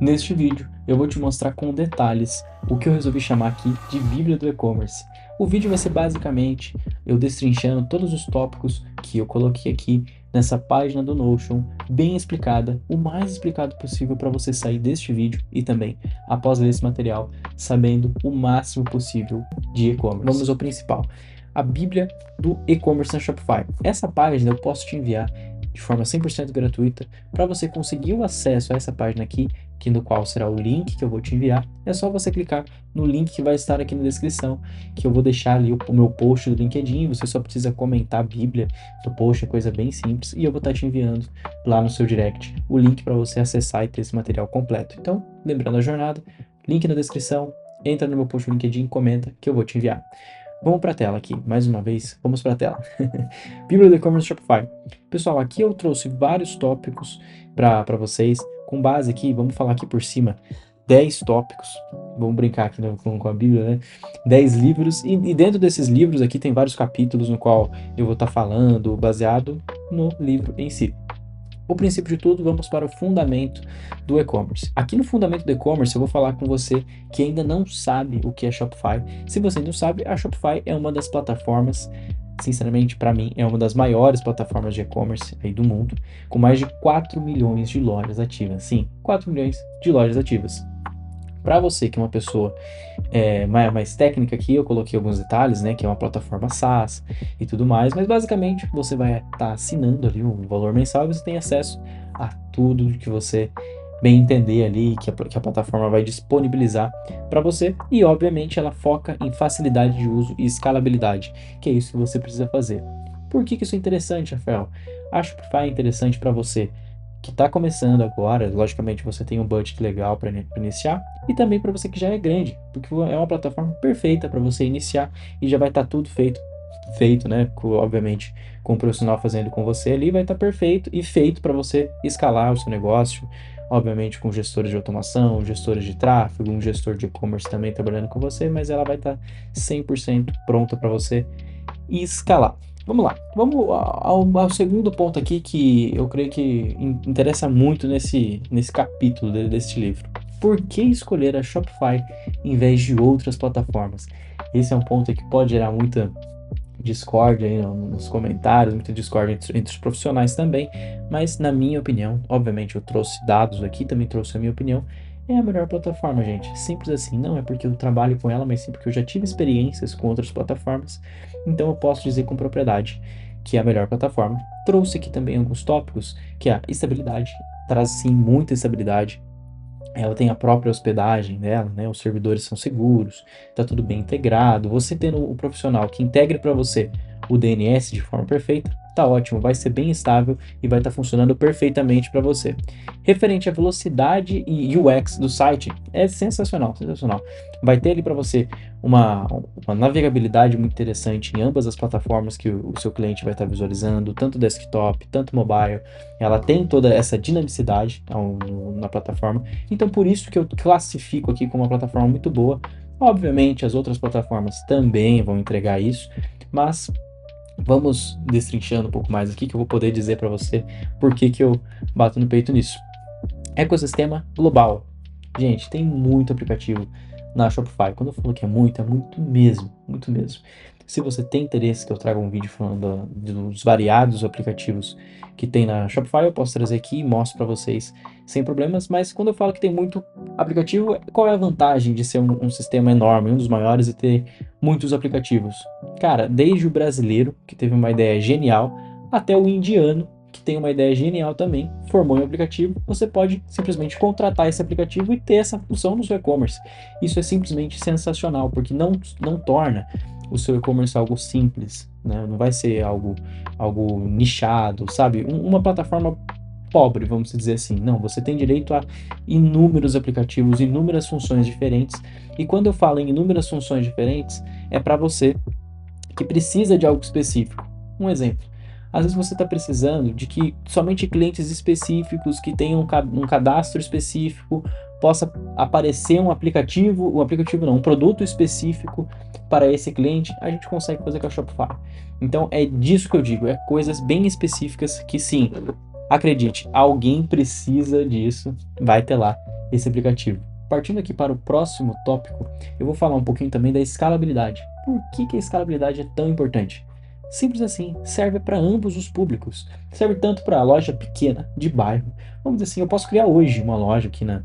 Neste vídeo, eu vou te mostrar com detalhes o que eu resolvi chamar aqui de Bíblia do E-Commerce. O vídeo vai ser basicamente eu destrinchando todos os tópicos que eu coloquei aqui nessa página do Notion, bem explicada, o mais explicado possível para você sair deste vídeo e também, após ler esse material, sabendo o máximo possível de e-commerce. Vamos ao principal, a Bíblia do E-Commerce na Shopify. Essa página eu posso te enviar de forma 100% gratuita para você conseguir o acesso a essa página aqui, que no qual será o link que eu vou te enviar. É só você clicar no link que vai estar aqui na descrição, que eu vou deixar ali o meu post do LinkedIn. Você só precisa comentar a Bíblia do post, é coisa bem simples, e eu vou estar te enviando lá no seu direct o link para você acessar e ter esse material completo. Então, lembrando a jornada, link na descrição, entra no meu post do LinkedIn, comenta que eu vou te enviar. Vamos para a tela aqui, mais uma vez, vamos para a tela. Bíblia do E-Commerce Shopify. Pessoal, aqui eu trouxe vários tópicos para vocês, com base aqui, vamos falar aqui por cima, 10 tópicos, vamos brincar aqui com a Bíblia, né? 10 livros, e dentro desses livros aqui tem vários capítulos no qual eu vou estar falando, baseado no livro em si. O princípio de tudo, vamos para o fundamento do e-commerce. Aqui no fundamento do e-commerce, eu vou falar com você que ainda não sabe o que é Shopify. Se você não sabe, a Shopify é uma das plataformas, sinceramente, para mim, é uma das maiores plataformas de e-commerce aí do mundo, com mais de 4 milhões de lojas ativas. Sim, 4 milhões de lojas ativas. Para você que é uma pessoa mais técnica aqui, eu coloquei alguns detalhes, né, que é uma plataforma SaaS e tudo mais, mas basicamente você vai estar assinando ali um valor mensal e você tem acesso a tudo que você bem entender ali, que a plataforma vai disponibilizar para você, e obviamente ela foca em facilidade de uso e escalabilidade, que é isso que você precisa fazer. Por que isso é interessante, Rafael? A Shopify é interessante para você que está começando agora, logicamente você tem um budget legal para iniciar, e também para você que já é grande, porque é uma plataforma perfeita para você iniciar e já vai estar tudo feito, né? Obviamente, com o profissional fazendo com você ali, vai estar perfeito e feito para você escalar o seu negócio, obviamente com gestores de automação, gestores de tráfego, um gestor de e-commerce também trabalhando com você, mas ela vai estar 100% pronta para você escalar. Vamos lá, vamos ao segundo ponto aqui que eu creio que interessa muito nesse capítulo deste livro. Por que escolher a Shopify em vez de outras plataformas? Esse é um ponto que pode gerar muita discórdia aí nos comentários, muita discórdia entre os profissionais também, mas na minha opinião, obviamente eu trouxe dados aqui, também trouxe a minha opinião, é a melhor plataforma, gente. Simples assim, não é porque eu trabalho com ela, mas sim porque eu já tive experiências com outras plataformas, então eu posso dizer com propriedade que é a melhor plataforma. Trouxe aqui também alguns tópicos, que é a estabilidade, traz sim muita estabilidade. Ela tem a própria hospedagem dela, né? Os servidores são seguros, tá tudo bem integrado. Você tendo o profissional que integre para você o DNS de forma perfeita, tá ótimo, vai ser bem estável e vai estar funcionando perfeitamente para você. Referente à velocidade e UX do site, é sensacional, sensacional. Vai ter ali para você uma navegabilidade muito interessante em ambas as plataformas que o seu cliente vai estar visualizando, tanto desktop, tanto mobile. Ela tem toda essa dinamicidade na plataforma, então por isso que eu classifico aqui como uma plataforma muito boa. Obviamente as outras plataformas também vão entregar isso, mas vamos destrinchando um pouco mais aqui que eu vou poder dizer para você por que eu bato no peito nisso. Ecossistema global. Gente, tem muito aplicativo na Shopify. Quando eu falo que é muito mesmo, muito mesmo. Se você tem interesse que eu traga um vídeo falando dos variados aplicativos que tem na Shopify, eu posso trazer aqui e mostro para vocês sem problemas. Mas quando eu falo que tem muito aplicativo, qual é a vantagem de ser um sistema enorme, um dos maiores, e ter muitos aplicativos? Cara, desde o brasileiro, que teve uma ideia genial, até o indiano, que tem uma ideia genial também, formou um aplicativo, você pode simplesmente contratar esse aplicativo e ter essa função no seu e-commerce. Isso é simplesmente sensacional, porque não torna o seu e-commerce algo simples, né? Não vai ser algo nichado, sabe? Uma plataforma pobre, vamos dizer assim. Não, você tem direito a inúmeros aplicativos, inúmeras funções diferentes. E quando eu falo em inúmeras funções diferentes, é para você que precisa de algo específico. Um exemplo. Às vezes você está precisando de que somente clientes específicos que tenham um cadastro específico possa aparecer um aplicativo não, um produto específico para esse cliente, a gente consegue fazer com a Shopify. Então é disso que eu digo, é coisas bem específicas que sim, acredite, alguém precisa disso, vai ter lá esse aplicativo. Partindo aqui para o próximo tópico, eu vou falar um pouquinho também da escalabilidade. Por que a escalabilidade é tão importante? Simples assim, serve para ambos os públicos. Serve tanto para a loja pequena, de bairro. Vamos dizer assim, eu posso criar hoje uma loja aqui no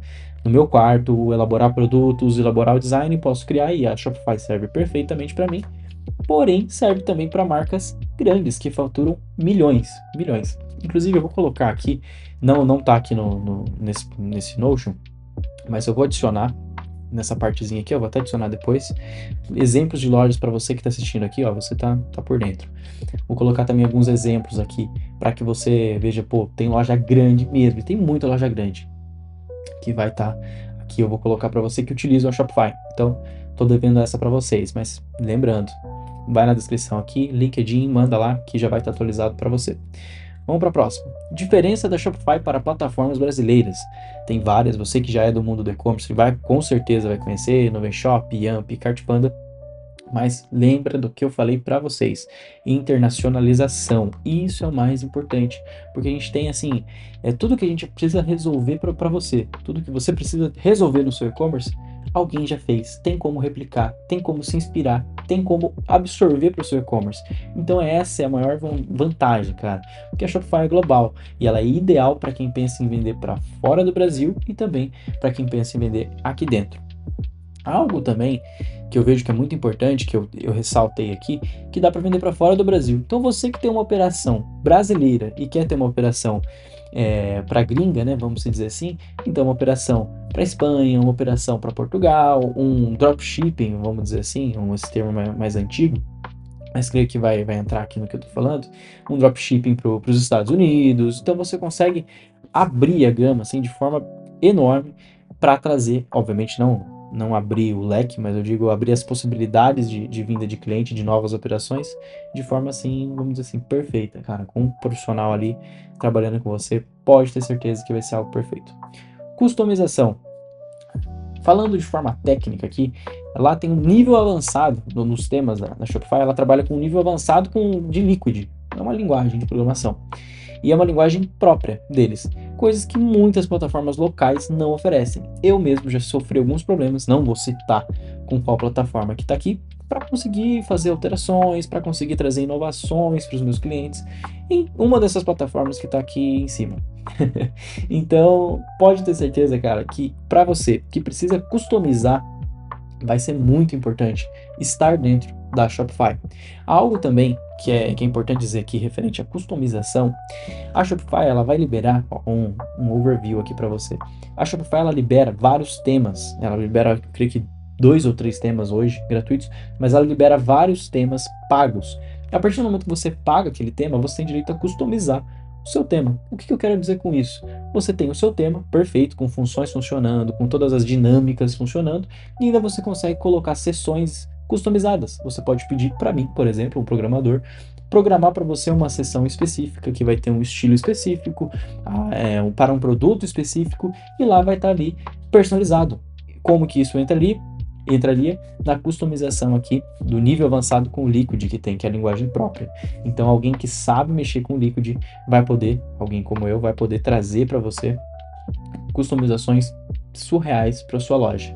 meu quarto, elaborar produtos, elaborar o design, posso criar e a Shopify serve perfeitamente para mim. Porém, serve também para marcas grandes que faturam milhões, milhões. Inclusive, eu vou colocar aqui, não tá aqui nesse Notion, mas eu vou adicionar nessa partezinha aqui, eu vou até adicionar depois, exemplos de lojas para você que está assistindo aqui, ó, você tá por dentro. Vou colocar também alguns exemplos aqui para que você veja, pô, tem loja grande mesmo, e tem muita loja grande que vai estar aqui. Eu vou colocar para você que utiliza o Shopify. Então, tô devendo essa para vocês, mas lembrando, vai na descrição aqui, LinkedIn, manda lá que já vai estar atualizado para você. Vamos para a próxima. Diferença da Shopify para plataformas brasileiras. Tem várias, você que já é do mundo do e-commerce, com certeza vai conhecer, Novenshop, Yamp, Cartpanda. Mas lembra do que eu falei para vocês, internacionalização, isso é o mais importante, porque a gente tem assim, tudo que a gente precisa resolver para você, tudo que você precisa resolver no seu e-commerce, alguém já fez, tem como replicar, tem como se inspirar, tem como absorver para o seu e-commerce. Então essa é a maior vantagem, cara, porque a Shopify é global e ela é ideal para quem pensa em vender para fora do Brasil e também para quem pensa em vender aqui dentro. Algo também que eu vejo que é muito importante, que eu ressaltei aqui, que dá para vender para fora do Brasil. Então você que tem uma operação brasileira e quer ter uma operação para gringa, né, vamos dizer assim, então uma operação para Espanha, uma operação para Portugal, um dropshipping, vamos dizer assim, esse termo mais antigo, mas creio que vai entrar aqui no que eu estou falando, um dropshipping para os Estados Unidos. Então você consegue abrir a gama assim de forma enorme para trazer, obviamente não abrir o leque, mas eu digo abrir as possibilidades de vinda de cliente, de novas operações, de forma assim, vamos dizer assim, perfeita, cara. Com um profissional ali trabalhando com você, pode ter certeza que vai ser algo perfeito. Customização. Falando de forma técnica aqui, lá tem um nível avançado nos temas da Shopify, ela trabalha com um nível avançado de Liquid, é uma linguagem de programação. E é uma linguagem própria deles, coisas que muitas plataformas locais não oferecem. Eu mesmo já sofri alguns problemas, não vou citar com qual plataforma que está aqui, para conseguir fazer alterações, para conseguir trazer inovações para os meus clientes, em uma dessas plataformas que está aqui em cima. Então, pode ter certeza, cara, que para você que precisa customizar, vai ser muito importante estar dentro da Shopify. Algo também que é importante dizer aqui referente à customização, a Shopify ela vai liberar um overview aqui para você. A Shopify ela libera vários temas, ela libera, creio que 2 ou 3 temas hoje gratuitos, mas ela libera vários temas pagos. A partir do momento que você paga aquele tema, você tem direito a customizar o seu tema. O que eu quero dizer com isso? Você tem o seu tema perfeito, com funções funcionando, com todas as dinâmicas funcionando, e ainda você consegue colocar seções customizadas. Você pode pedir para mim, por exemplo, um programador, programar para você uma seção específica que vai ter um estilo específico, para um produto específico, e lá vai estar ali personalizado. Como que isso entraria na customização aqui do nível avançado com o Liquid que tem, que é a linguagem própria. Então alguém que sabe mexer com o Liquid alguém como eu, vai poder trazer para você customizações surreais para sua loja.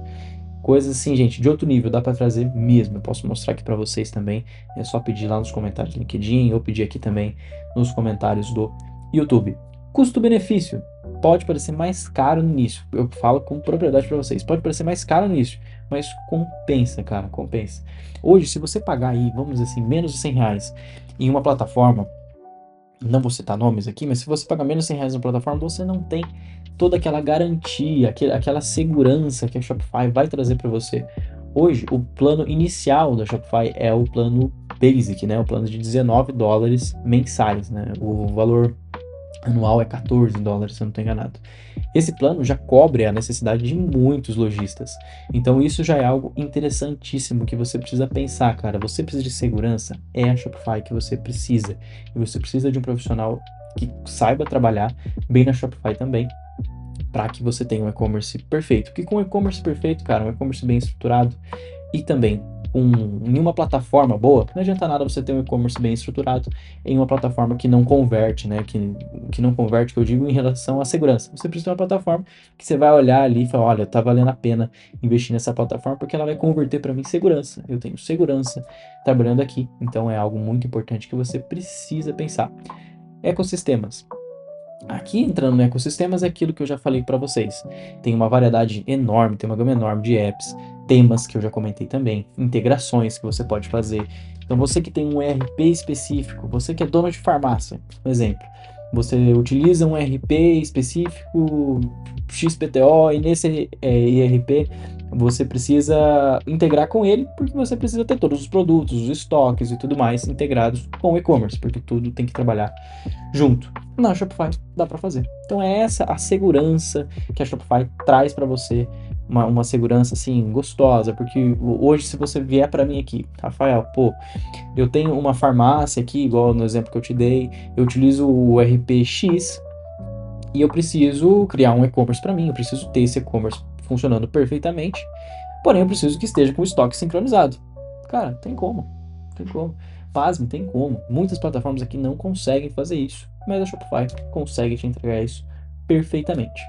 Coisas assim, gente, de outro nível, dá para trazer mesmo. Eu posso mostrar aqui para vocês também. É só pedir lá nos comentários do LinkedIn ou pedir aqui também nos comentários do YouTube. Custo-benefício. Pode parecer mais caro no início. Eu falo com propriedade para vocês. Pode parecer mais caro no início, mas compensa, cara, compensa. Hoje, se você pagar aí, vamos dizer assim, menos de R$100 em uma plataforma, não vou citar nomes aqui, mas se você pagar menos de R$100 na plataforma, você não tem toda aquela garantia, aquela segurança que a Shopify vai trazer para você. Hoje, o plano inicial da Shopify é o plano Basic, né? O plano de $19 mensais, né? O valor anual é $14, se eu não estou enganado. Esse plano já cobre a necessidade de muitos lojistas. Então isso já é algo interessantíssimo que você precisa pensar, cara. Você precisa de segurança, é a Shopify que você precisa. E você precisa de um profissional que saiba trabalhar bem na Shopify também, para que você tenha um e-commerce perfeito. Porque com um e-commerce perfeito, cara, um e-commerce bem estruturado e também em uma plataforma boa, não adianta nada você ter um e-commerce bem estruturado em uma plataforma que não converte, né? Que não converte, que eu digo em relação à segurança. Você precisa ter uma plataforma que você vai olhar ali e falar, olha, tá valendo a pena investir nessa plataforma porque ela vai converter para mim segurança. Eu tenho segurança trabalhando aqui, então é algo muito importante que você precisa pensar. Ecossistemas. Aqui entrando no ecossistemas é aquilo que eu já falei para vocês. Tem uma variedade enorme, tem uma gama enorme de apps, temas que eu já comentei também, integrações que você pode fazer. Então você que tem um ERP específico, você que é dono de farmácia, por exemplo, você utiliza um ERP específico XPTO e nesse ERP você precisa integrar com ele porque você precisa ter todos os produtos, os estoques e tudo mais integrados com o e-commerce, porque tudo tem que trabalhar junto. Na Shopify dá para fazer. Então é essa a segurança que a Shopify traz para você, uma segurança assim gostosa, porque hoje se você vier para mim aqui, Rafael, pô, eu tenho uma farmácia aqui, igual no exemplo que eu te dei, eu utilizo o RP X e eu preciso criar um e-commerce para mim, eu preciso ter esse e-commerce funcionando perfeitamente, porém eu preciso que esteja com o estoque sincronizado. Cara, tem como, tem como. Pasme, tem como. Muitas plataformas aqui não conseguem fazer isso, mas a Shopify consegue te entregar isso perfeitamente.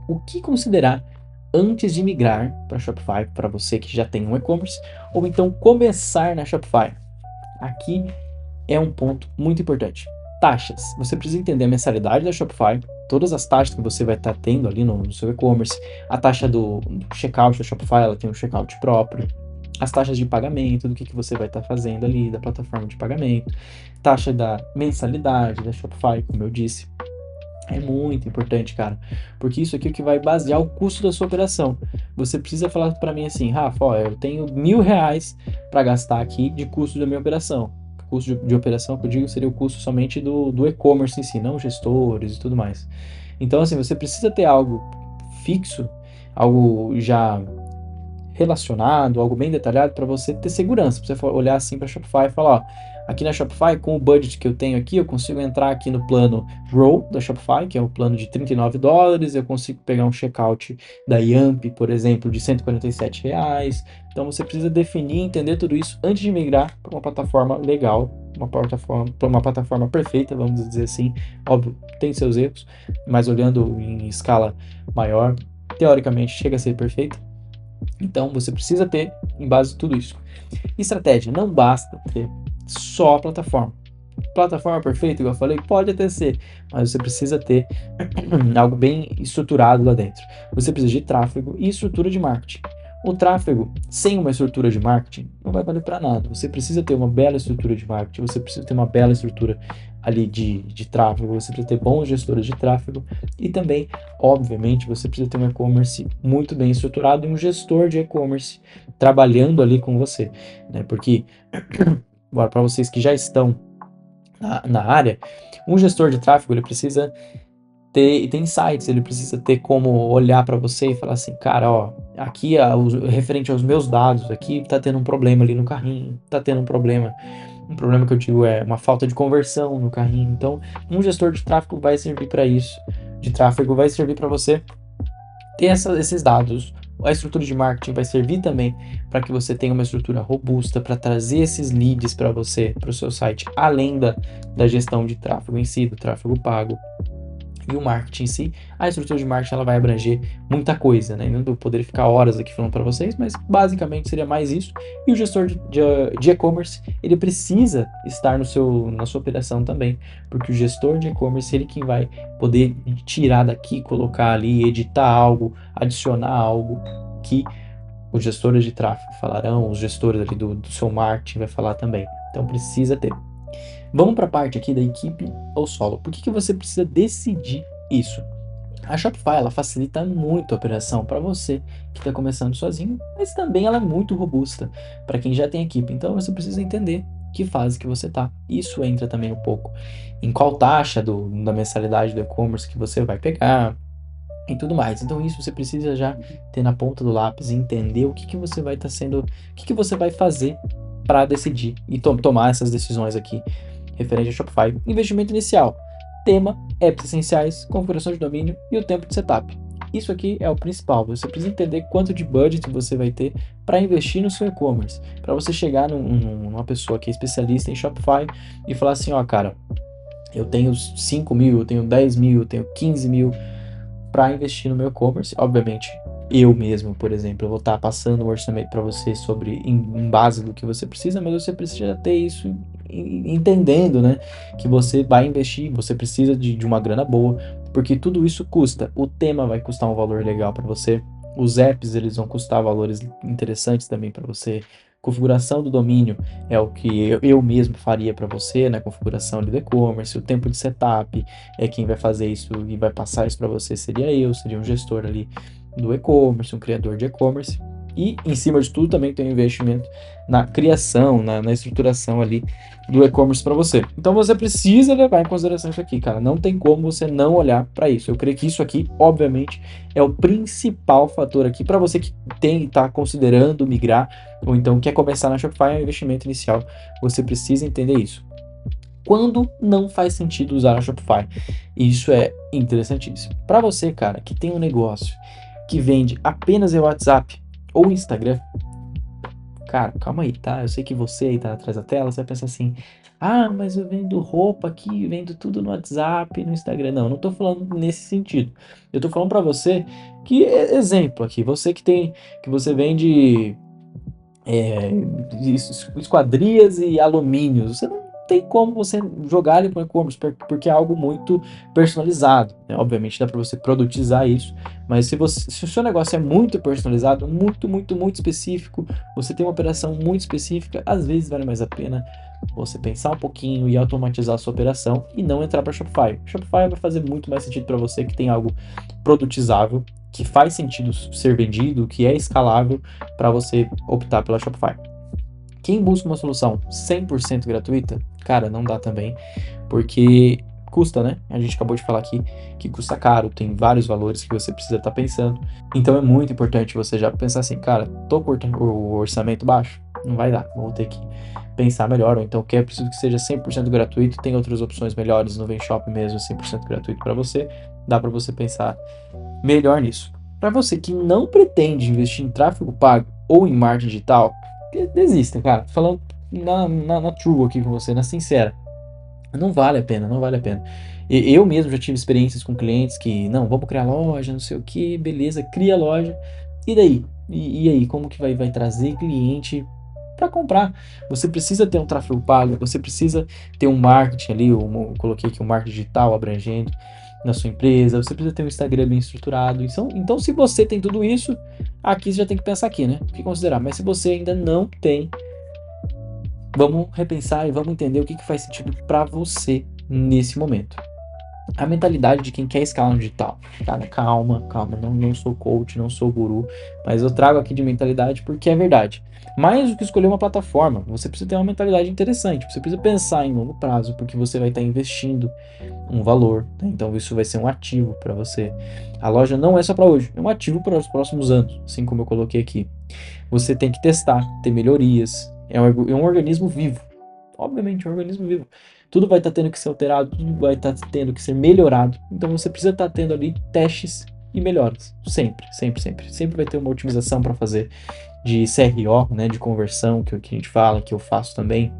O que considerar antes de migrar para Shopify, para você que já tem um e-commerce, ou então começar na Shopify? Aqui é um ponto muito importante. Taxas. Você precisa entender a mensalidade da Shopify, todas as taxas que você vai estar tendo ali no seu e-commerce, a taxa do checkout da Shopify, ela tem um checkout próprio, as taxas de pagamento, do que você vai estar fazendo ali, da plataforma de pagamento, taxa da mensalidade da Shopify, como eu disse. É muito importante, cara, porque isso aqui é o que vai basear o custo da sua operação. Você precisa falar para mim assim, Rafa, ó, eu tenho R$ 1.000 para gastar aqui de custo da minha operação. O custo de operação que eu digo seria o custo somente do e-commerce em si, não gestores e tudo mais. Então, assim, você precisa ter algo fixo, algo já relacionado, algo bem detalhado para você ter segurança. Pra você olhar assim para Shopify e falar, ó, aqui na Shopify, com o budget que eu tenho aqui, eu consigo entrar aqui no plano Grow da Shopify, que é o plano de $39, eu consigo pegar um checkout da Yamp, por exemplo, de R$ 147. Então você precisa definir e entender tudo isso antes de migrar para uma plataforma legal, uma plataforma perfeita, vamos dizer assim. Óbvio, tem seus erros, mas olhando em escala maior, teoricamente chega a ser perfeita. Então você precisa ter em base tudo isso. Estratégia, não basta ter só a plataforma. Plataforma perfeita, igual eu falei, pode até ser, mas você precisa ter algo bem estruturado lá dentro. Você precisa de tráfego e estrutura de marketing. O tráfego, sem uma estrutura de marketing, não vai valer para nada. Você precisa ter uma bela estrutura de marketing, você precisa ter uma bela estrutura ali de tráfego, você precisa ter bons gestores de tráfego e também, obviamente, você precisa ter um e-commerce muito bem estruturado e um gestor de e-commerce trabalhando ali com você, né? Porque, para vocês que já estão na área, um gestor de tráfego ele precisa ter insights, ele precisa ter como olhar para você e falar assim, cara, ó, aqui referente aos meus dados, aqui tá tendo um problema ali no carrinho, tá tendo um problema que eu digo é uma falta de conversão no carrinho. Então, um gestor de tráfego vai servir para isso, de tráfego vai servir para você ter esses dados. A estrutura de marketing vai servir também para que você tenha uma estrutura robusta para trazer esses leads para você, para o seu site, além da gestão de tráfego em si, do tráfego pago. E o marketing em si, a estrutura de marketing ela vai abranger muita coisa, né? Não poderia ficar horas aqui falando para vocês, mas basicamente seria mais isso. E o gestor de e-commerce, ele precisa estar na sua operação também, porque o gestor de e-commerce, ele que vai poder tirar daqui, colocar ali, editar algo, adicionar algo que os gestores de tráfego falarão, os gestores ali do seu marketing vai falar também. Então precisa ter. Vamos para a parte aqui da equipe ou solo. Por que você precisa decidir isso? A Shopify ela facilita muito a operação para você que está começando sozinho, mas também ela é muito robusta para quem já tem equipe. Então você precisa entender que fase que você está. Isso entra também um pouco em qual taxa da mensalidade do e-commerce que você vai pegar e tudo mais. Então isso você precisa já ter na ponta do lápis e entender o que você vai estar o que você vai fazer para decidir e tomar essas decisões aqui referente a Shopify. Investimento inicial, tema, apps essenciais, configuração de domínio e o tempo de setup. Isso aqui é o principal. Você precisa entender quanto de budget você vai ter para investir no seu e-commerce. Para você chegar numa pessoa que é especialista em Shopify e falar assim, ó, cara, eu tenho 5 mil, eu tenho 10 mil, eu tenho 15 mil para investir no meu e-commerce. Obviamente, eu mesmo, por exemplo, eu vou estar passando um orçamento para você em base do que você precisa, mas você precisa ter isso entendendo, né? Que você vai investir, você precisa de uma grana boa, porque tudo isso custa. O tema vai custar um valor legal para você. Os apps, eles vão custar valores interessantes também para você. Configuração do domínio é o que eu mesmo faria para você, né? Configuração ali do e-commerce, o tempo de setup, quem vai fazer isso e vai passar isso para você seria eu, seria um gestor ali do e-commerce, um criador de e-commerce. E, em cima de tudo, também tem um investimento na criação, na estruturação ali do e-commerce para você. Então, você precisa levar em consideração isso aqui, cara. Não tem como você não olhar para isso. Eu creio que isso aqui, obviamente, é o principal fator aqui para você que está considerando migrar ou então quer começar na Shopify, é um investimento inicial. Você precisa entender isso. Quando não faz sentido usar a Shopify. Isso é interessantíssimo. Para você, cara, que tem um negócio que vende apenas em WhatsApp ou Instagram, cara, calma aí, tá? Eu sei que você aí tá atrás da tela, você vai pensar assim, ah, mas eu vendo roupa aqui, vendo tudo no WhatsApp, no Instagram. Não, eu não tô falando nesse sentido. Eu tô falando para você que, exemplo aqui, que você vende é, esquadrias e alumínios. Você não tem como você jogar ele para o e-commerce, porque é algo muito personalizado, né? Obviamente dá para você produtizar isso, mas se o seu negócio é muito personalizado, muito específico, você tem uma operação muito específica, às vezes vale mais a pena você pensar um pouquinho e automatizar a sua operação e não entrar para Shopify. Shopify vai fazer muito mais sentido para você que tem algo produtizável, que faz sentido ser vendido, que é escalável, para você optar pela Shopify. Quem busca uma solução 100% gratuita, cara, não dá também, porque custa, né? A gente acabou de falar aqui que custa caro, tem vários valores que você precisa estar pensando. Então é muito importante você já pensar assim, cara, tô com o orçamento baixo? Não vai dar, vou ter que pensar melhor, ou então preciso que seja 100% gratuito, tem outras opções melhores no Venshop mesmo, 100% gratuito para você, dá para você pensar melhor nisso. Para você que não pretende investir em tráfego pago ou em marketing digital, desista, cara. Tô falando na true aqui com você, na sincera. Não vale a pena, não vale a pena. Eu mesmo já tive experiências com clientes que, não, vamos criar loja, não sei o que, beleza, cria loja. E daí? E aí, como que vai trazer cliente para comprar? Você precisa ter um tráfego pago, você precisa ter um marketing ali, eu coloquei aqui um marketing digital abrangendo na sua empresa, você precisa ter um Instagram bem estruturado. Então, se você tem tudo isso, aqui você já tem que pensar aqui, né? O que considerar. Mas se você ainda não tem, vamos repensar e vamos entender o que faz sentido para você nesse momento. A mentalidade de quem quer escalar no digital. Cara, calma, não sou coach, não sou guru, mas eu trago aqui de mentalidade porque é verdade. Mais do que escolher uma plataforma, você precisa ter uma mentalidade interessante, você precisa pensar em longo prazo, porque você vai estar investindo um valor, né? Então isso vai ser um ativo para você. A loja não é só para hoje, é um ativo para os próximos anos, assim como eu coloquei aqui. Você tem que testar, ter melhorias, é um organismo vivo, obviamente é um organismo vivo. Tudo vai estar tendo que ser alterado, tudo vai estar tendo que ser melhorado. Então você precisa estar tendo ali testes e melhoras. Sempre vai ter uma otimização para fazer de CRO, né, de conversão, que a gente fala, que eu faço também.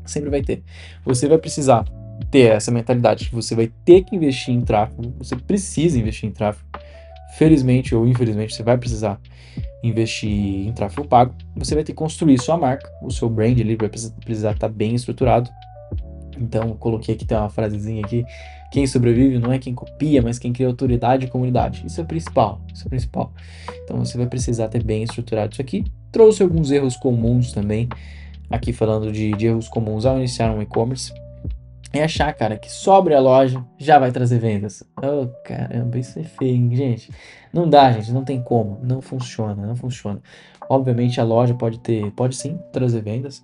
Sempre vai ter. Você vai precisar ter essa mentalidade que você vai ter que investir em tráfego. Você precisa investir em tráfego. Felizmente ou infelizmente, você vai precisar investir em tráfego pago. Você vai ter que construir sua marca, o seu brand ali vai precisar estar bem estruturado. Então, coloquei aqui, tem uma frasezinha aqui. Quem sobrevive não é quem copia, mas quem cria autoridade e comunidade. Isso é o principal, Então, você vai precisar ter bem estruturado isso aqui. Trouxe alguns erros comuns também, aqui falando de erros comuns ao iniciar um e-commerce. É achar, cara, que só abrir a loja já vai trazer vendas. Oh, caramba, isso é feio, hein, gente? Não dá, gente, não tem como. Não funciona. Obviamente, a loja pode sim trazer vendas,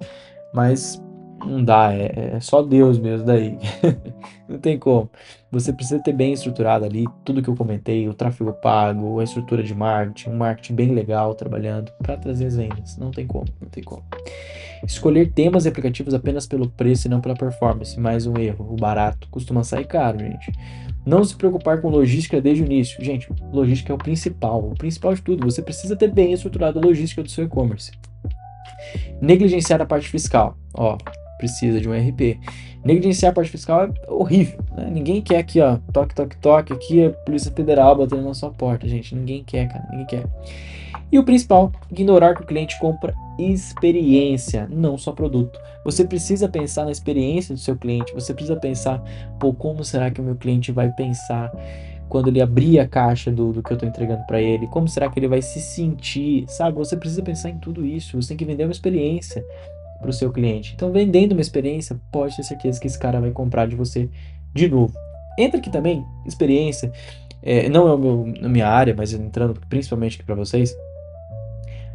mas não dá, é só Deus mesmo daí. Não tem como. Você precisa ter bem estruturado ali tudo que eu comentei, o tráfego pago, a estrutura de marketing, um marketing bem legal trabalhando para trazer as vendas. Não tem como. Escolher temas e aplicativos apenas pelo preço e não pela performance. Mais um erro. O barato costuma sair caro, gente. Não se preocupar com logística desde o início. Gente, logística é o principal de tudo. Você precisa ter bem estruturada a logística do seu e-commerce. Negligenciar a parte fiscal. Ó, precisa de um RP. Negligenciar a parte fiscal é horrível, né? Ninguém quer aqui, ó, toque, toque, toque, aqui a Polícia Federal batendo na sua porta, gente. Ninguém quer, cara, ninguém quer. E o principal, ignorar que o cliente compra experiência, não só produto. Você precisa pensar na experiência do seu cliente, você precisa pensar, pô, como será que o meu cliente vai pensar quando ele abrir a caixa do que eu estou entregando para ele? Como será que ele vai se sentir, sabe? Você precisa pensar em tudo isso, você tem que vender uma experiência para o seu cliente. Então, vendendo uma experiência, pode ter certeza que esse cara vai comprar de você de novo. Entra aqui também, experiência, não é a minha área, mas entrando principalmente aqui para vocês,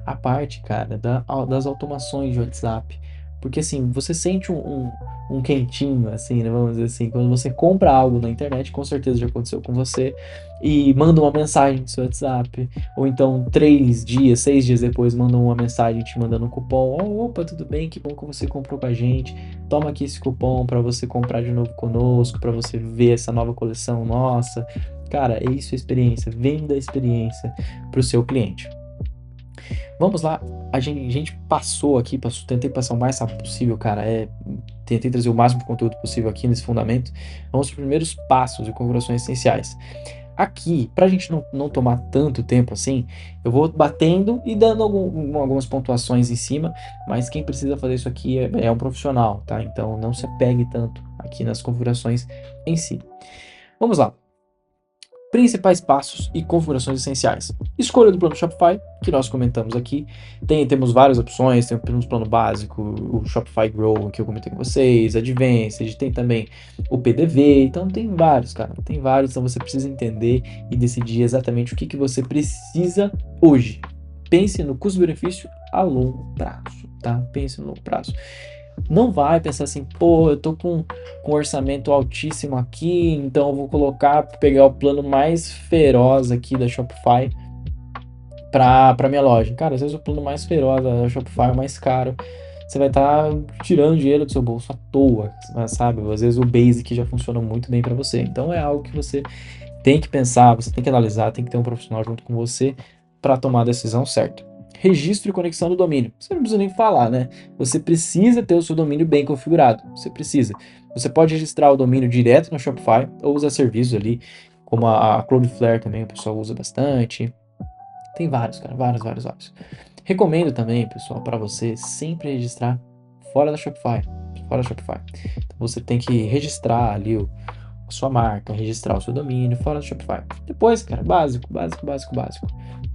a parte, cara, das automações de WhatsApp. Porque assim, você sente um quentinho, assim, né? Vamos dizer assim, quando você compra algo na internet, com certeza já aconteceu com você, e manda uma mensagem no seu WhatsApp, ou então 3 dias, 6 dias depois, manda uma mensagem te mandando um cupom. Oh, opa, tudo bem? Que bom que você comprou com a gente. Toma aqui esse cupom para você comprar de novo conosco, para você ver essa nova coleção nossa. Cara, é isso a experiência. Venda a experiência para o seu cliente. Vamos lá, a gente passou aqui, tentei passar o mais rápido possível, cara, tentei trazer o máximo de conteúdo possível aqui nesse fundamento. Vamos para os primeiros passos e configurações essenciais. Aqui, para a gente não tomar tanto tempo assim, eu vou batendo e dando algumas pontuações em cima, mas quem precisa fazer isso aqui é um profissional, tá? Então não se apegue tanto aqui nas configurações em si. Vamos lá. Principais passos e configurações essenciais. Escolha do plano Shopify, que nós comentamos aqui. Temos várias opções, temos plano básico, o Shopify Grow, que eu comentei com vocês, Advanced, tem também o PDV, então tem vários, cara, tem vários, então você precisa entender e decidir exatamente o que você precisa hoje. Pense no custo-benefício a longo prazo, tá? Pense no longo prazo. Não vai pensar assim, pô, eu tô com um orçamento altíssimo aqui, então eu vou pegar o plano mais feroz aqui da Shopify pra minha loja. Cara, às vezes o plano mais feroz da Shopify é o mais caro. Você vai estar tirando dinheiro do seu bolso à toa, sabe? Às vezes o Basic já funciona muito bem para você. Então é algo que você tem que pensar, você tem que analisar, tem que ter um profissional junto com você para tomar a decisão certa. Registro e conexão do domínio. Você não precisa nem falar, né? Você precisa ter o seu domínio bem configurado. Você precisa. Você pode registrar o domínio direto no Shopify ou usar serviços ali, como a Cloudflare também, o pessoal usa bastante. Tem vários, cara, vários. Recomendo também, pessoal, para você sempre registrar fora da Shopify. Fora da Shopify. Então você tem que registrar ali a sua marca, registrar o seu domínio fora do Shopify. Depois, cara, básico.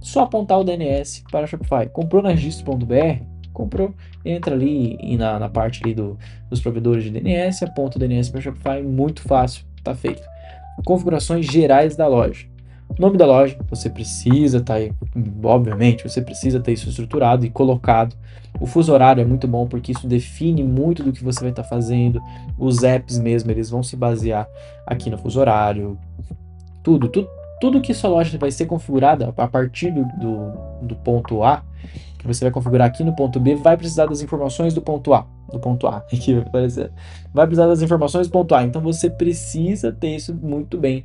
Só apontar o DNS para o Shopify. Comprou na registro.br? Comprou, entra ali e na parte ali dos provedores de DNS, aponta o DNS para o Shopify, muito fácil, tá feito. Configurações gerais da loja. Nome da loja, você precisa estar aí, obviamente, você precisa ter isso estruturado e colocado. O fuso horário é muito bom porque isso define muito do que você vai estar fazendo. Os apps mesmo, eles vão se basear aqui no fuso horário. Tudo que sua loja vai ser configurada a partir do ponto A, que você vai configurar aqui no ponto B, vai precisar das informações do ponto A. Aqui vai aparecer. Vai precisar das informações do ponto A. Então você precisa ter isso muito bem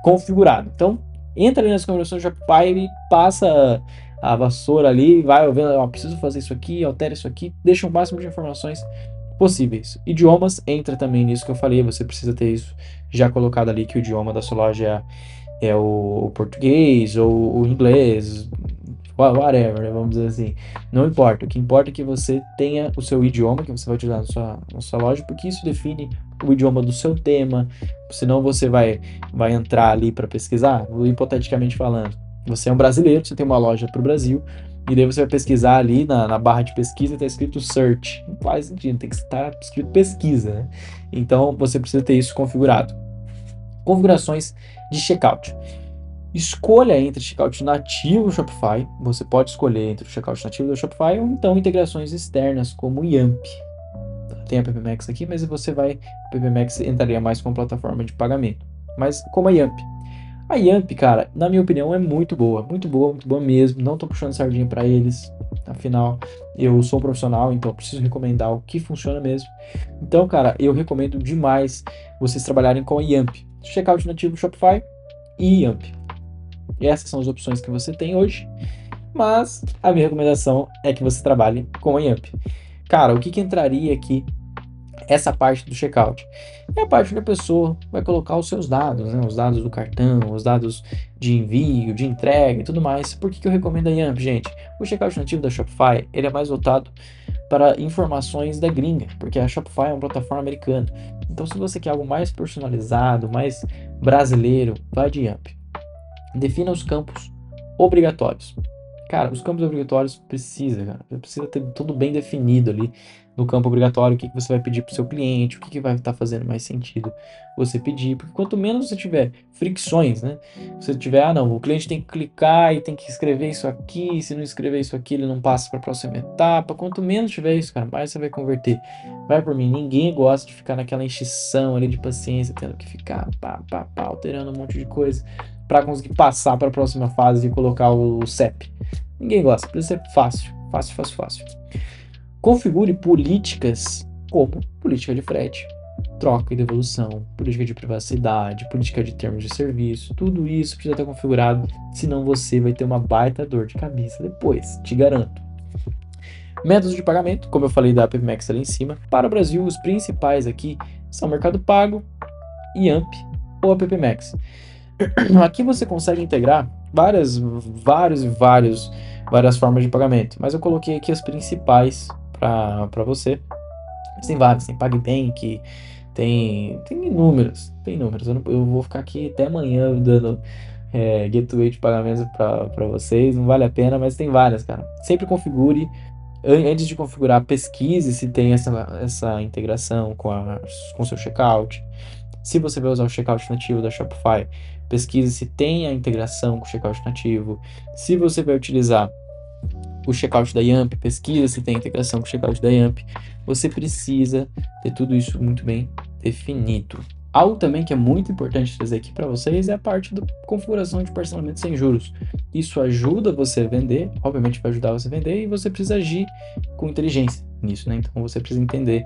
configurado. Então, entra ali nas configurações do Shopify e passa a vassoura ali, vai vendo, ó, preciso fazer isso aqui, altera isso aqui, deixa o máximo de informações possíveis. Idiomas, entra também nisso que eu falei, você precisa ter isso já colocado ali, que o idioma da sua loja é o português ou o inglês, whatever, né, vamos dizer assim. Não importa, o que importa é que você tenha o seu idioma que você vai utilizar na sua loja, porque isso define o idioma do seu tema, senão você vai entrar ali para pesquisar, hipoteticamente falando. Você é um brasileiro, você tem uma loja para o Brasil, e daí você vai pesquisar ali na barra de pesquisa, está escrito search. Não faz sentido, tem que estar escrito pesquisa, né? Então você precisa ter isso configurado. Configurações de checkout. Escolha entre checkout nativo do Shopify. Você pode escolher entre o checkout nativo do Shopify ou então integrações externas como o Yamp. Tem a PPMax aqui, mas a PPMax entraria mais com plataforma de pagamento. Mas como a Yamp. A Yamp, cara, na minha opinião é muito boa mesmo. Não tô puxando sardinha para eles. Afinal, eu sou um profissional, então eu preciso recomendar o que funciona mesmo. Então, cara, eu recomendo demais vocês trabalharem com a Yamp. checkout nativo Shopify e YAMP. Essas são as opções que você tem hoje, mas a minha recomendação é que você trabalhe com a YAMP. Cara, o que entraria aqui essa parte do checkout? É a parte onde a pessoa vai colocar os seus dados, né? Os dados do cartão, os dados de envio, de entrega e tudo mais. Por que eu recomendo a YAMP, gente? O checkout nativo da Shopify, ele é mais voltado para informações da gringa, porque a Shopify é uma plataforma americana. Então, se você quer algo mais personalizado, mais brasileiro, vai de YAMP. Defina os campos obrigatórios. Cara, os campos obrigatórios precisa ter tudo bem definido ali no campo obrigatório, o que você vai pedir para o seu cliente, o que vai estar fazendo mais sentido você pedir, porque quanto menos você tiver fricções, né? Se você tiver, não, o cliente tem que clicar e tem que escrever isso aqui, se não escrever isso aqui, ele não passa para a próxima etapa. Quanto menos tiver isso, cara, mais você vai converter. Vai por mim, ninguém gosta de ficar naquela encheção ali de paciência, tendo que ficar alterando um monte de coisa para conseguir passar para a próxima fase e colocar o CEP. Ninguém gosta, precisa ser fácil. Configure políticas como política de frete, troca e devolução, política de privacidade, política de termos de serviço. Tudo isso precisa estar configurado, senão você vai ter uma baita dor de cabeça depois, te garanto. Métodos de pagamento, como eu falei da AppMax ali em cima. Para o Brasil, os principais aqui são Mercado Pago, YAMP ou AppMax. Aqui você consegue integrar várias formas de pagamento, mas eu coloquei aqui as principais para você. Tem várias, tem PagBank, tem inúmeras. Eu vou ficar aqui até amanhã dando gateway de pagamentos para vocês, não vale a pena, mas tem várias, cara. Sempre configure, antes de configurar, pesquise se tem essa integração com o seu checkout. Se você vai usar o checkout nativo da Shopify, pesquise se tem a integração com o checkout nativo. Se você vai utilizar o checkout da YAMP, pesquisa se tem integração com o checkout da YAMP. Você precisa ter tudo isso muito bem definido. Algo também que é muito importante trazer aqui para vocês é a parte da configuração de parcelamento sem juros. Isso ajuda você a vender, obviamente vai ajudar você a vender, e você precisa agir com inteligência nisso, né? Então você precisa entender,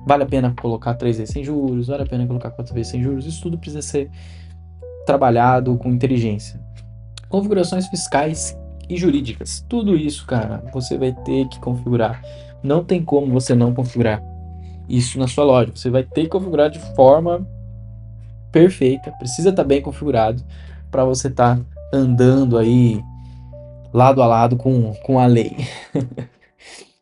vale a pena colocar 3 vezes sem juros, vale a pena colocar 4 vezes sem juros, isso tudo precisa ser trabalhado com inteligência. Configurações fiscais e jurídicas, tudo isso, cara, você vai ter que configurar. Não tem como você não configurar isso na sua loja, você vai ter que configurar de forma perfeita, precisa estar bem configurado para você estar andando aí lado a lado com a lei.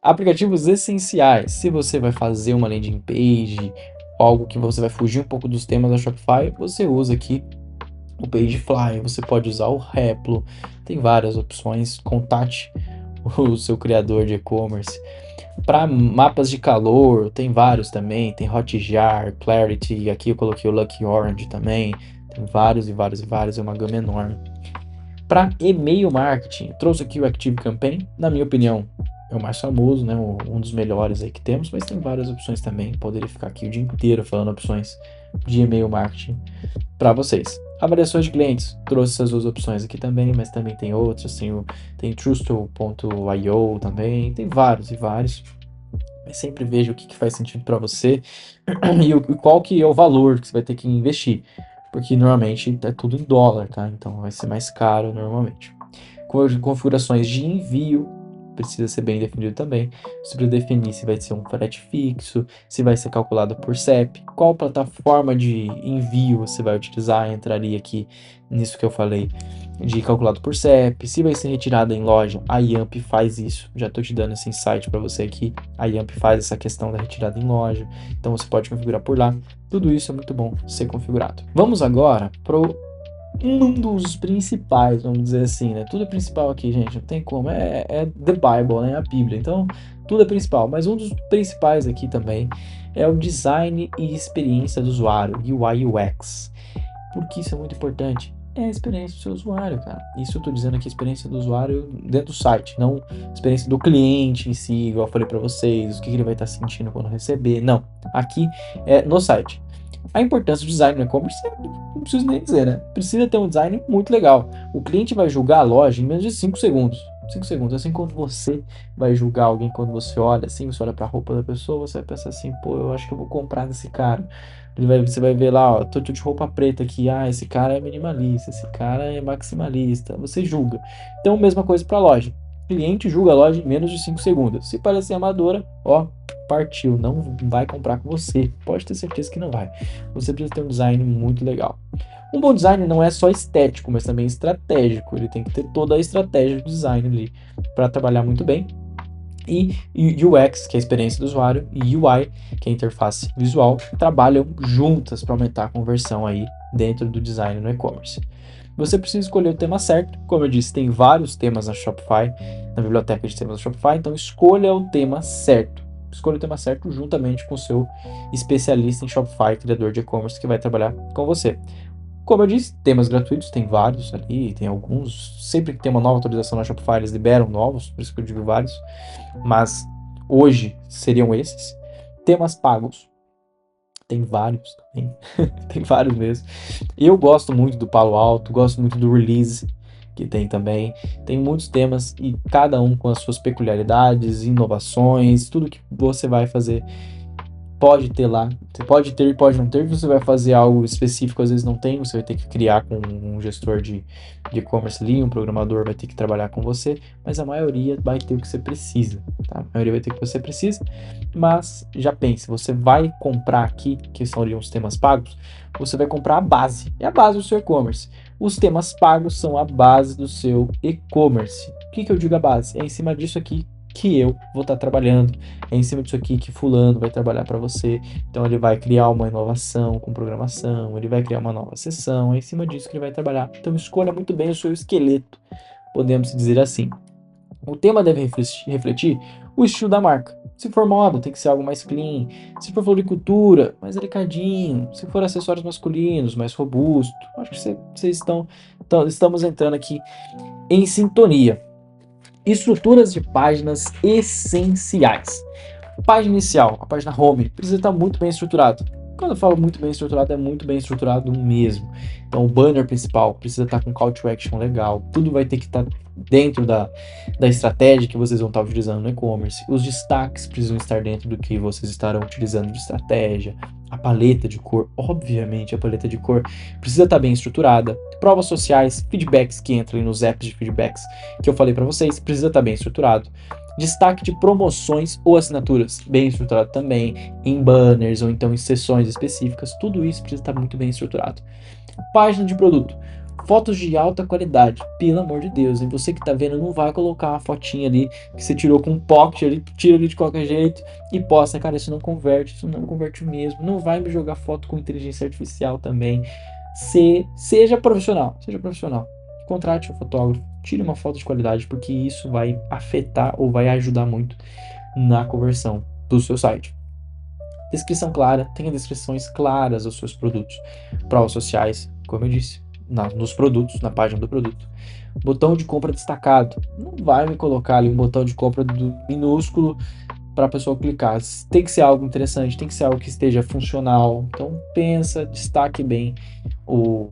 Aplicativos essenciais. Se você vai fazer uma landing page, algo que você vai fugir um pouco dos temas da Shopify, você usa aqui o Pagefly, você pode usar o Replo, tem várias opções. Contate o seu criador de e-commerce. Para mapas de calor, tem vários também, tem Hotjar, Clarity, aqui eu coloquei o Lucky Orange também, tem vários, é uma gama enorme. Para e-mail marketing, trouxe aqui o Active Campaign, na minha opinião é o mais famoso, né, um dos melhores aí que temos, mas tem várias opções também, poderia ficar aqui o dia inteiro falando opções de e-mail marketing para vocês. Avaliações de clientes, trouxe essas duas opções aqui também, mas também tem outras, tem Trusto.io também, tem vários, mas sempre veja o que faz sentido para você e qual que é o valor que você vai ter que investir, porque normalmente é tudo em dólar, tá? Então vai ser mais caro normalmente. Configurações de envio, precisa ser bem definido também. Você precisa definir se vai ser um frete fixo, se vai ser calculado por CEP, qual plataforma de envio você vai utilizar, entraria aqui nisso que eu falei de calculado por CEP, se vai ser retirada em loja, a YAMP faz isso, já estou te dando esse insight para você aqui, a YAMP faz essa questão da retirada em loja, então você pode configurar por lá, tudo isso é muito bom ser configurado. Vamos agora para um dos principais, vamos dizer assim, né? Tudo é principal aqui, gente, não tem como, é the Bible, né? A Bíblia, então tudo é principal, mas um dos principais aqui também é o design e experiência do usuário, UI UX. Por que isso é muito importante? É a experiência do seu usuário, cara. Isso eu tô dizendo aqui, experiência do usuário dentro do site, não experiência do cliente em si, igual eu falei para vocês, o que ele vai estar sentindo quando receber, não. Aqui é no site. A importância do design no e-commerce, não preciso nem dizer, né? Precisa ter um design muito legal. O cliente vai julgar a loja em menos de 5 segundos. 5 segundos. Assim, quando você vai julgar alguém, quando você olha assim, você olha pra roupa da pessoa, você vai pensar assim, pô, eu acho que eu vou comprar desse cara. Você vai ver lá, ó, tô de roupa preta aqui, esse cara é minimalista, esse cara é maximalista. Você julga. Então, mesma coisa pra loja. O cliente julga a loja em menos de 5 segundos. Se parecer amadora, ó, partiu, não vai comprar com você. Pode ter certeza que não vai. Você precisa ter um design muito legal. Um bom design não é só estético, mas também estratégico. Ele tem que ter toda a estratégia do design ali para trabalhar muito bem. E UX, que é a experiência do usuário, e UI, que é a interface visual, trabalham juntas para aumentar a conversão aí dentro do design no e-commerce. Você precisa escolher o tema certo. Como eu disse, tem vários temas na Shopify, na biblioteca de temas da Shopify, então escolha o tema certo. Escolha o tema certo juntamente com o seu especialista em Shopify, criador de e-commerce, que vai trabalhar com você. Como eu disse, temas gratuitos, tem vários ali, tem alguns. Sempre que tem uma nova atualização na Shopify, eles liberam novos, por isso que eu digo vários. Mas hoje seriam esses. Temas pagos, tem vários também. Tem vários mesmo. Eu gosto muito do Palo Alto, gosto muito do Release, que tem também. Tem muitos temas e cada um com as suas peculiaridades, inovações, tudo que você vai fazer pode ter lá. Você pode ter e pode não ter. Você vai fazer algo específico, às vezes não tem. Você vai ter que criar com um gestor de e-commerce ali, um programador vai ter que trabalhar com você, mas a maioria vai ter o que você precisa, tá? A maioria vai ter o que você precisa, mas já pense, você vai comprar aqui, que são ali uns temas pagos, você vai comprar a base, é a base do seu e-commerce. Os temas pagos são a base do seu e-commerce. O que eu digo a base? É em cima disso aqui que eu vou estar trabalhando, é em cima disso aqui que fulano vai trabalhar para você. Então ele vai criar uma inovação com programação, ele vai criar uma nova seção, é em cima disso que ele vai trabalhar. Então escolha muito bem o seu esqueleto, podemos dizer assim. O tema deve refletir o estilo da marca. Se for moda, tem que ser algo mais clean. Se for floricultura, mais delicadinho. Se for acessórios masculinos, mais robusto. Acho que vocês estamos entrando aqui em sintonia. Estruturas de páginas essenciais. Página inicial, a página home, precisa estar muito bem estruturado. Quando eu falo muito bem estruturado, é muito bem estruturado mesmo. Então, o banner principal precisa estar com call to action legal. Tudo vai ter que estar dentro da estratégia que vocês vão estar utilizando no e-commerce. Os destaques precisam estar dentro do que vocês estarão utilizando de estratégia. A paleta de cor, obviamente, a paleta de cor precisa estar bem estruturada. Provas sociais, feedbacks que entram nos apps de feedbacks que eu falei para vocês, precisa estar bem estruturado. Destaque de promoções ou assinaturas, bem estruturado também, em banners ou então em seções específicas, tudo isso precisa estar muito bem estruturado. Página de produto, fotos de alta qualidade, pelo amor de Deus, e você que está vendo não vai colocar uma fotinha ali que você tirou com um pocket ali, tira ali de qualquer jeito e posta, cara, isso não converte mesmo, não vai me jogar foto com inteligência artificial também. Seja profissional, contrate um fotógrafo, tire uma foto de qualidade, porque isso vai afetar ou vai ajudar muito na conversão do seu site. Descrição clara, tenha descrições claras dos seus produtos. Provas sociais, como eu disse, nos produtos, na página do produto. Botão de compra destacado. Não vai me colocar ali um botão de compra minúsculo para a pessoa clicar. Tem que ser algo interessante, tem que ser algo que esteja funcional. Então pensa, destaque bem o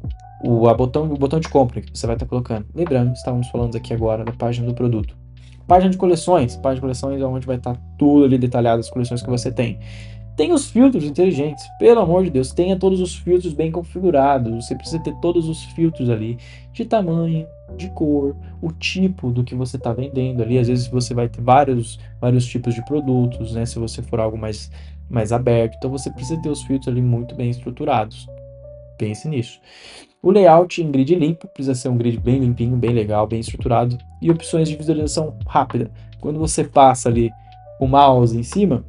botão de compra que você vai estar colocando. Lembrando, estávamos falando aqui agora da página do produto. Página de coleções é onde vai estar tudo ali detalhado, as coleções que você tem. Tem os filtros inteligentes, pelo amor de Deus, tenha todos os filtros bem configurados. Você precisa ter todos os filtros ali de tamanho, de cor, o tipo do que você está vendendo ali. Às vezes você vai ter vários tipos de produtos, né? Se você for algo mais aberto, então você precisa ter os filtros ali muito bem estruturados. Pense nisso. O layout em grid limpo, precisa ser um grid bem limpinho, bem legal, bem estruturado. E opções de visualização rápida. Quando você passa ali o mouse em cima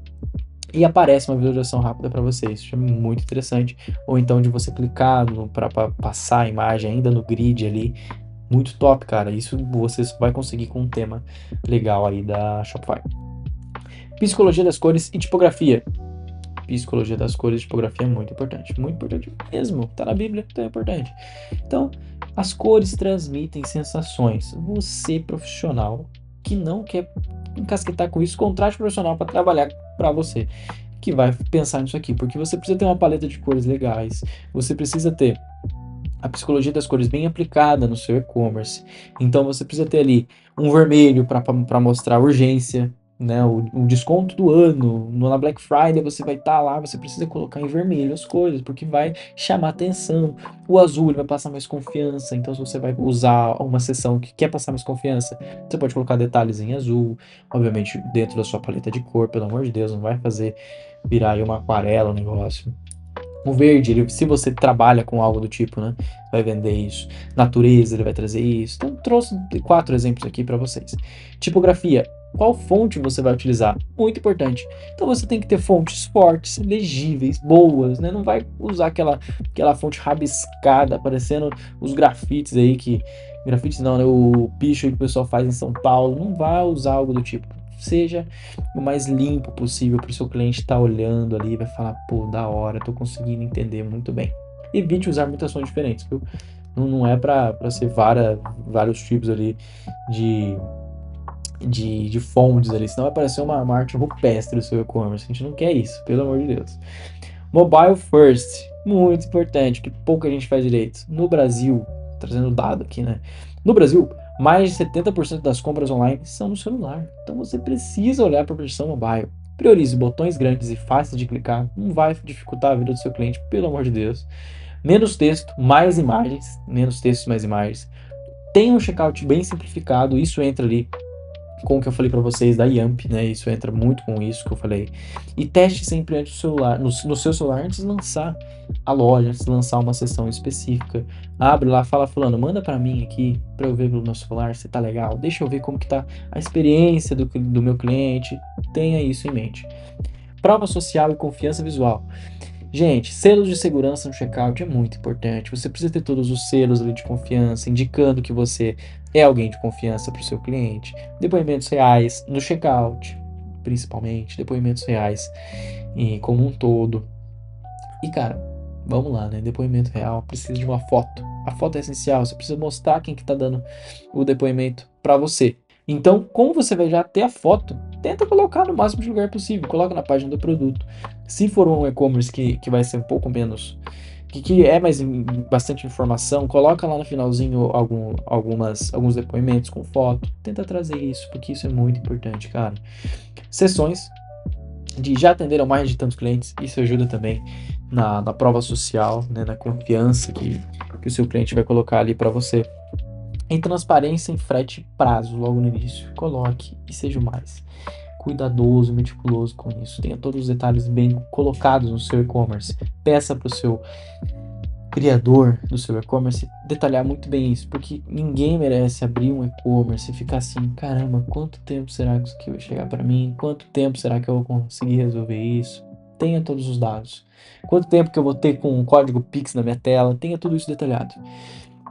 e aparece uma visualização rápida para vocês, isso é muito interessante. Ou então de você clicar para passar a imagem ainda no grid ali. Muito top, cara. Isso você vai conseguir com um tema legal aí da Shopify. Psicologia das cores e tipografia. Psicologia das cores e tipografia é muito importante mesmo, tá na Bíblia, então é importante. Então, as cores transmitem sensações. Você, profissional, que não quer encasquetar com isso, contrate um profissional para trabalhar para você, que vai pensar nisso aqui, porque você precisa ter uma paleta de cores legais, você precisa ter a psicologia das cores bem aplicada no seu e-commerce. Então você precisa ter ali um vermelho para mostrar urgência, né? O desconto do ano, na Black Friday você vai estar lá, você precisa colocar em vermelho as coisas, porque vai chamar atenção. O azul ele vai passar mais confiança, então se você vai usar uma seção que quer passar mais confiança, você pode colocar detalhes em azul, obviamente dentro da sua paleta de cor, pelo amor de Deus, não vai fazer virar aí uma aquarela o negócio. O verde, se você trabalha com algo do tipo, né, vai vender isso. Natureza, ele vai trazer isso. Então, trouxe 4 exemplos aqui para vocês. Tipografia, qual fonte você vai utilizar? Muito importante. Então, você tem que ter fontes fortes, legíveis, boas, né? Não vai usar aquela fonte rabiscada, aparecendo os grafites aí Grafites não, né? O picho que o pessoal faz em São Paulo. Não vai usar algo do tipo. Seja o mais limpo possível para o seu cliente estar olhando ali e vai falar, pô, da hora, tô conseguindo entender muito bem. Evite usar muitas fontes diferentes, viu? Não é para ser vários tipos ali de fontes ali, senão vai parecer uma arte rupestre do seu e-commerce. A gente não quer isso, pelo amor de Deus. Mobile first, muito importante, que pouca gente faz direito. No Brasil, trazendo dado aqui, né? No Brasil, mais de 70% das compras online são no celular. Então você precisa olhar para a versão mobile. Priorize botões grandes e fáceis de clicar. Não vai dificultar a vida do seu cliente, pelo amor de Deus. Menos texto, mais imagens. Menos texto, mais imagens. Tenha um checkout bem simplificado. Isso entra ali com o que eu falei para vocês da Yamp, né? Isso entra muito com isso que eu falei. E teste sempre antes do celular, no seu celular, antes de lançar a loja, antes de lançar uma sessão específica. Abre lá, fala fulano, manda para mim aqui, para eu ver pelo meu celular se tá legal. Deixa eu ver como que tá a experiência do meu cliente. Tenha isso em mente. Prova social e confiança visual. Gente, selos de segurança no checkout é muito importante. Você precisa ter todos os selos ali de confiança, indicando que você é alguém de confiança para o seu cliente. Depoimentos reais no checkout, principalmente. Depoimentos reais como um todo. E, cara, vamos lá, né? Depoimento real precisa de uma foto. A foto é essencial. Você precisa mostrar quem que tá dando o depoimento para você. Então, como você vai já ter a foto, tenta colocar no máximo de lugar possível. Coloca na página do produto. Se for um e-commerce que vai ser um pouco menos, que é mais bastante informação, coloca lá no finalzinho alguns depoimentos com foto. Tenta trazer isso, porque isso é muito importante, cara. Sessões de já atenderam mais de tantos clientes, isso ajuda também na prova social, né, na confiança que o seu cliente vai colocar ali para você. Em transparência, em frete e prazo, logo no início. Coloque e seja o mais cuidadoso, meticuloso com isso. Tenha todos os detalhes bem colocados no seu e-commerce. Peça para o seu criador do seu e-commerce detalhar muito bem isso, porque ninguém merece abrir um e-commerce e ficar assim, caramba, quanto tempo será que isso aqui vai chegar para mim? Quanto tempo será que eu vou conseguir resolver isso? Tenha todos os dados. Quanto tempo que eu vou ter com um código Pix na minha tela? Tenha tudo isso detalhado.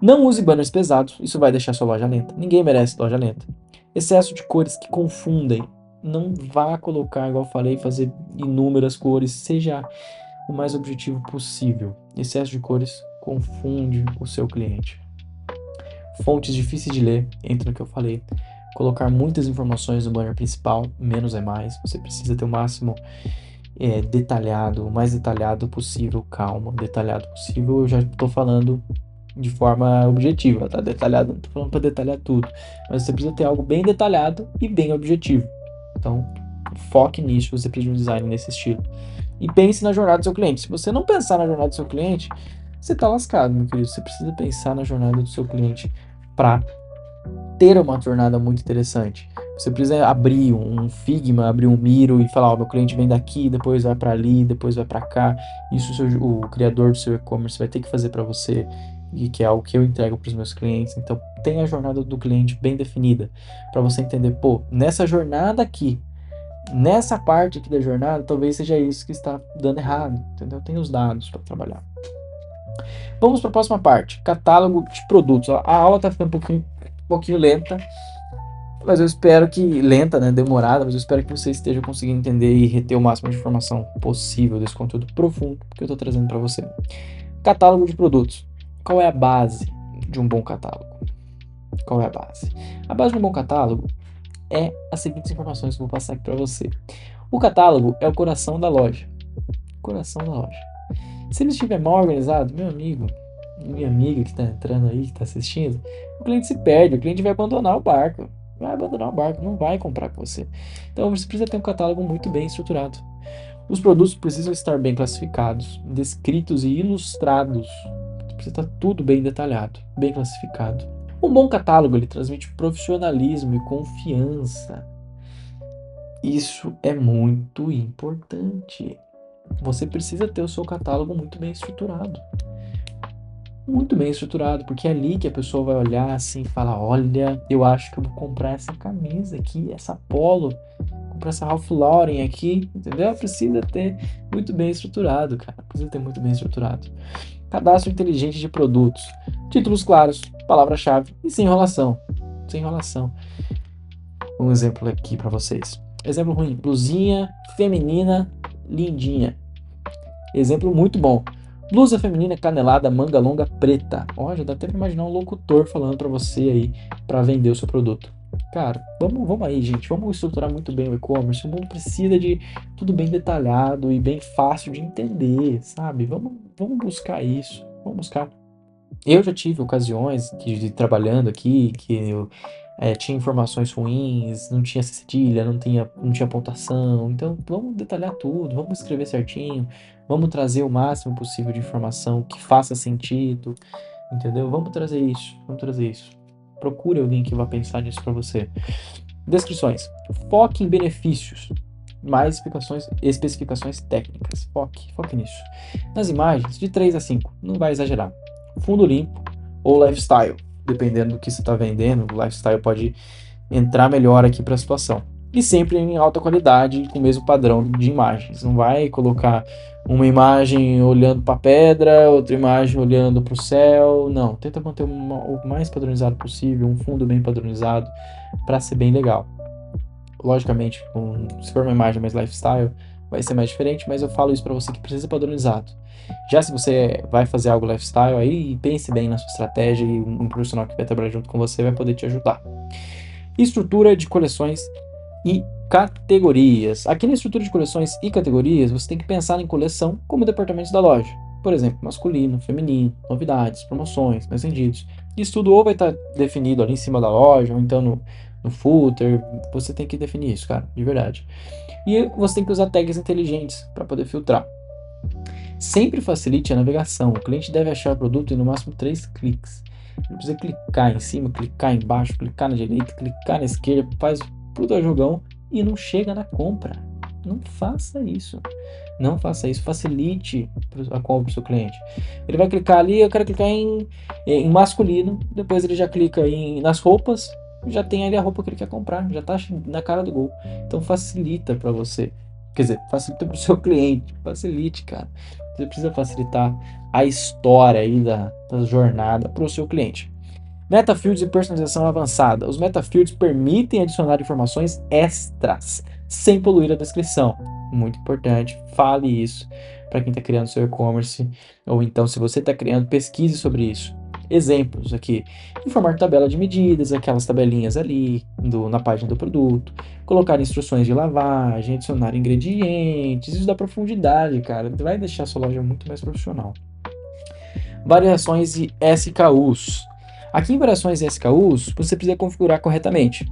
Não use banners pesados, isso vai deixar sua loja lenta. Ninguém merece loja lenta. Excesso de cores que confundem. Não vá colocar, igual eu falei, fazer inúmeras cores. Seja o mais objetivo possível. Excesso de cores confunde o seu cliente. Fontes difíceis de ler, entra no que eu falei. Colocar muitas informações no banner principal, menos é mais. Você precisa ter o máximo detalhado, o mais detalhado possível, calma, detalhado possível. Eu já estou falando de forma objetiva, tá? Detalhado, não tô falando para detalhar tudo, mas você precisa ter algo bem detalhado e bem objetivo. Então, foque nisso, você precisa de um design nesse estilo. E pense na jornada do seu cliente. Se você não pensar na jornada do seu cliente, você tá lascado, meu querido. Você precisa pensar na jornada do seu cliente para ter uma jornada muito interessante. Você precisa abrir um Figma, abrir um Miro e falar, ó, meu cliente vem daqui, depois vai para ali, depois vai para cá. Isso o criador do seu e-commerce vai ter que fazer para você, e que é algo que eu entrego para os meus clientes. Então, tenha a jornada do cliente bem definida, para você entender, pô, nessa jornada aqui, nessa parte aqui da jornada, talvez seja isso que está dando errado, entendeu? Tem os dados para trabalhar. Vamos para a próxima parte, catálogo de produtos. A aula está ficando um pouquinho lenta, mas eu espero que lenta, né, demorada, mas eu espero que você esteja conseguindo entender e reter o máximo de informação possível desse conteúdo profundo que eu estou trazendo para você. Catálogo de produtos. Qual é a base de um bom catálogo? Qual é a base? A base de um bom catálogo é as seguintes informações que eu vou passar aqui para você. O catálogo é o coração da loja. Coração da loja. Se ele estiver mal organizado, meu amigo, minha amiga que está entrando aí, que está assistindo, o cliente se perde, o cliente vai abandonar o barco. Vai abandonar o barco, não vai comprar com você. Então você precisa ter um catálogo muito bem estruturado. Os produtos precisam estar bem classificados, descritos e ilustrados. Precisa estar tudo bem detalhado, bem classificado. Um bom catálogo ele transmite profissionalismo e confiança. Isso é muito importante. Você precisa ter o seu catálogo muito bem estruturado. Muito bem estruturado, porque é ali que a pessoa vai olhar assim e falar: olha, eu acho que eu vou comprar essa camisa aqui, essa polo, comprar essa Ralph Lauren aqui, entendeu? Precisa ter muito bem estruturado, cara. Precisa ter muito bem estruturado. Cadastro inteligente de produtos. Títulos claros, palavra-chave e sem enrolação. Sem enrolação. Um exemplo aqui para vocês. Exemplo ruim: blusinha feminina lindinha. Exemplo muito bom: blusa feminina canelada, manga longa preta. Ó, já dá até pra imaginar um locutor falando para você aí para vender o seu produto. Cara, vamos aí, gente. Vamos estruturar muito bem o e-commerce. O mundo precisa de tudo bem detalhado e bem fácil de entender, sabe? Vamos buscar isso. Vamos buscar. Eu já tive ocasiões de trabalhando aqui que eu tinha informações ruins, não tinha cedilha, não tinha pontuação. Então, vamos detalhar tudo, vamos escrever certinho, vamos trazer o máximo possível de informação que faça sentido, entendeu? Vamos trazer isso, vamos trazer isso. Procure alguém que vá pensar nisso para você. Descrições. Foque em benefícios, mais especificações técnicas. Foque nisso. Nas imagens, de 3 a 5, não vai exagerar. Fundo limpo ou lifestyle, dependendo do que você está vendendo, o lifestyle pode entrar melhor aqui para a situação. E sempre em alta qualidade, com o mesmo padrão de imagens. Não vai colocar uma imagem olhando para a pedra, outra imagem olhando para o céu. Não, tenta manter o mais padronizado possível, um fundo bem padronizado, para ser bem legal. Logicamente, se for uma imagem mais lifestyle, vai ser mais diferente, mas eu falo isso para você que precisa padronizado. Já se você vai fazer algo lifestyle, aí pense bem na sua estratégia e um profissional que vai trabalhar junto com você vai poder te ajudar. Estrutura de coleções e categorias. Aqui na estrutura de coleções e categorias, você tem que pensar em coleção como departamentos da loja. Por exemplo, masculino, feminino, novidades, promoções, mais vendidos. Isso tudo ou vai estar definido ali em cima da loja, ou então no footer. Você tem que definir isso, cara, de verdade. E você tem que usar tags inteligentes para poder filtrar. Sempre facilite a navegação. O cliente deve achar o produto em no máximo 3 cliques. Não precisa clicar em cima, clicar embaixo, clicar na direita, clicar na esquerda, faz puta jogão e não chega na compra. Não faça isso. Não faça isso. Facilite a compra do seu cliente. Ele vai clicar ali, eu quero clicar em masculino, depois ele já clica nas roupas, já tem ali a roupa que ele quer comprar, já tá na cara do gol. Então facilita para você. Quer dizer, facilita para o seu cliente. Facilite, cara. Você precisa facilitar a história aí da jornada para o seu cliente. Metafields e personalização avançada. Os metafields permitem adicionar informações extras, sem poluir a descrição. Muito importante, fale isso para quem está criando seu e-commerce, ou então se você está criando, pesquise sobre isso. Exemplos aqui: informar tabela de medidas, aquelas tabelinhas ali na página do produto, colocar instruções de lavagem, adicionar ingredientes, isso dá profundidade, cara, vai deixar a sua loja muito mais profissional. Variações e SKUs. Aqui em variações e SKUs, você precisa configurar corretamente.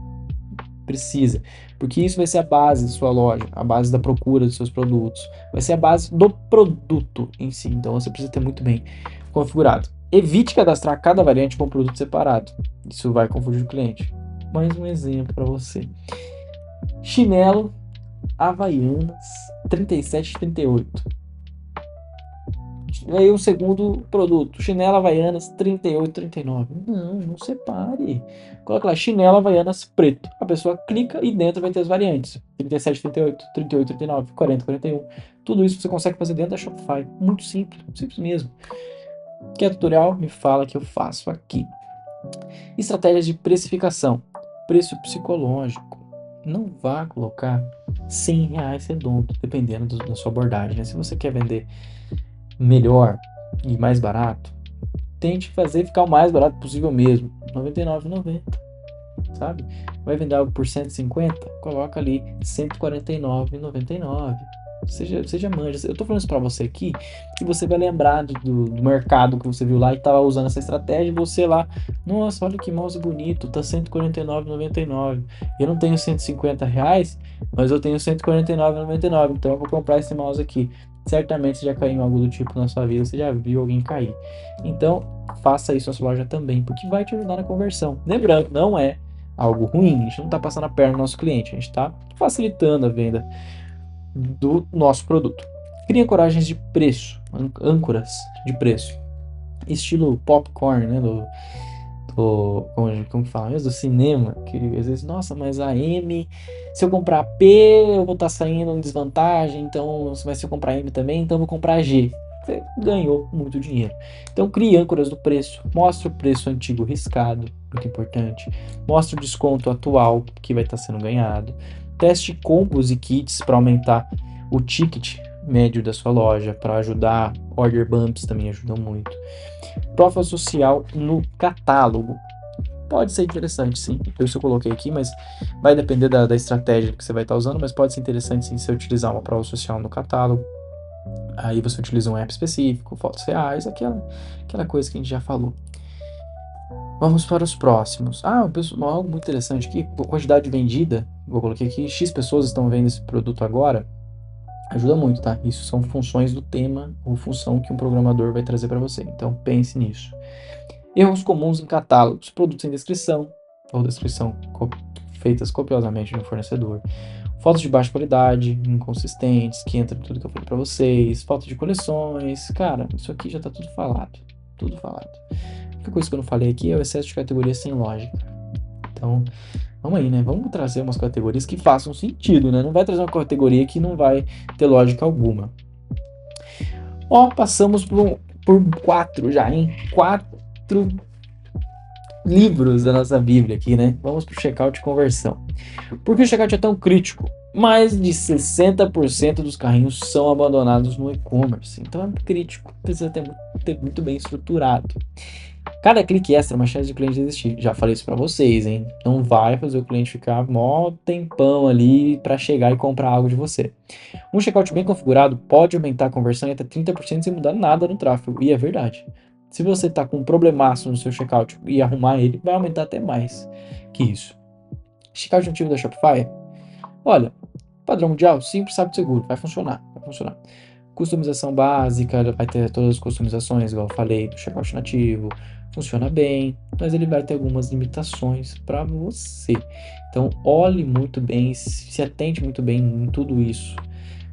Precisa, porque isso vai ser a base da sua loja, a base da procura dos seus produtos, vai ser a base do produto em si, então você precisa ter muito bem configurado. Evite cadastrar cada variante com um produto separado, isso vai confundir o cliente. Mais um exemplo para você: chinelo Havaianas 37,38. E aí o segundo produto, chinelo Havaianas 38,39. Não separe. Coloca lá, chinelo Havaianas preto. A pessoa clica e dentro vai ter as variantes: 37,38, 38,39, 40,41. Tudo isso você consegue fazer dentro da Shopify. Muito simples, simples mesmo. Quer tutorial? Me fala que eu faço aqui. Estratégias de precificação. Preço psicológico. Não vá colocar R$100 redondo, dependendo da sua abordagem, né? Se você quer vender melhor e mais barato, tente fazer ficar o mais barato possível mesmo, R$99,90, sabe? Vai vender algo por 150, coloca ali R$149,99, Você já manja. Eu tô falando isso pra você aqui, que você vai lembrar do mercado que você viu lá e tava usando essa estratégia, e você lá, nossa, olha que mouse bonito, tá R$ 149,99. Eu não tenho R$ 150, mas eu tenho R$ 149,99, então eu vou comprar esse mouse aqui. Certamente você já caiu em algo do tipo na sua vida, você já viu alguém cair. Então, faça isso na sua loja também, porque vai te ajudar na conversão. Lembrando, não é algo ruim, a gente não está passando a perna no nosso cliente, a gente está facilitando a venda do nosso produto. Cria ancoragens de preço, âncoras de preço, estilo popcorn, né, como que fala mesmo, do cinema, que às vezes, nossa, mas a M, se eu comprar P, eu vou estar saindo em desvantagem, então, mas se eu comprar M também, então eu vou comprar G. Você ganhou muito dinheiro. Então, crie âncoras do preço, mostre o preço antigo riscado, muito importante, mostre o desconto atual que vai estar sendo ganhado, teste combos e kits para aumentar o ticket médio da sua loja, para ajudar, order bumps também ajudam muito. Prova social no catálogo. Pode ser interessante, sim. Isso eu coloquei aqui, mas vai depender da estratégia que você vai estar usando, mas pode ser interessante, sim, se você utilizar uma prova social no catálogo. Aí você utiliza um app específico, fotos reais, aquela coisa que a gente já falou. Vamos para os próximos. Algo muito interessante aqui, quantidade vendida. Eu coloquei aqui, X pessoas estão vendo esse produto agora. Ajuda muito, tá? Isso são funções do tema ou função que um programador vai trazer para você. Então pense nisso. Erros comuns em catálogos, produtos sem descrição, ou descrição feitas copiosamente no fornecedor, fotos de baixa qualidade, inconsistentes, que entra em tudo que eu falei para vocês, falta de coleções, cara, isso aqui já tá tudo falado, tudo falado. A única coisa que eu não falei aqui é o excesso de categorias sem lógica. Então, vamos aí, né? Vamos trazer umas categorias que façam sentido, né? Não vai trazer uma categoria que não vai ter lógica alguma. Passamos por 4 já, hein? 4 livros da nossa Bíblia aqui, né? Vamos pro checkout de conversão. Por que o checkout é tão crítico? Mais de 60% dos carrinhos são abandonados no e-commerce. Então é crítico, precisa ter muito bem estruturado. Cada clique extra é uma chance de cliente desistir. Já falei isso pra vocês, hein? Não vai fazer o cliente ficar mó tempão ali para chegar e comprar algo de você. Um checkout bem configurado pode aumentar a conversão em até 30% sem mudar nada no tráfego. E é verdade. Se você está com um problemaço no seu checkout e arrumar ele, vai aumentar até mais que isso. Checkout nativo da Shopify? Olha, padrão mundial, simples, rápido e seguro. Vai funcionar, vai funcionar. Customização básica, vai ter todas as customizações, igual eu falei, do checkout nativo. Funciona bem, mas ele vai ter algumas limitações para você. Então, olhe muito bem, se atente muito bem em tudo isso.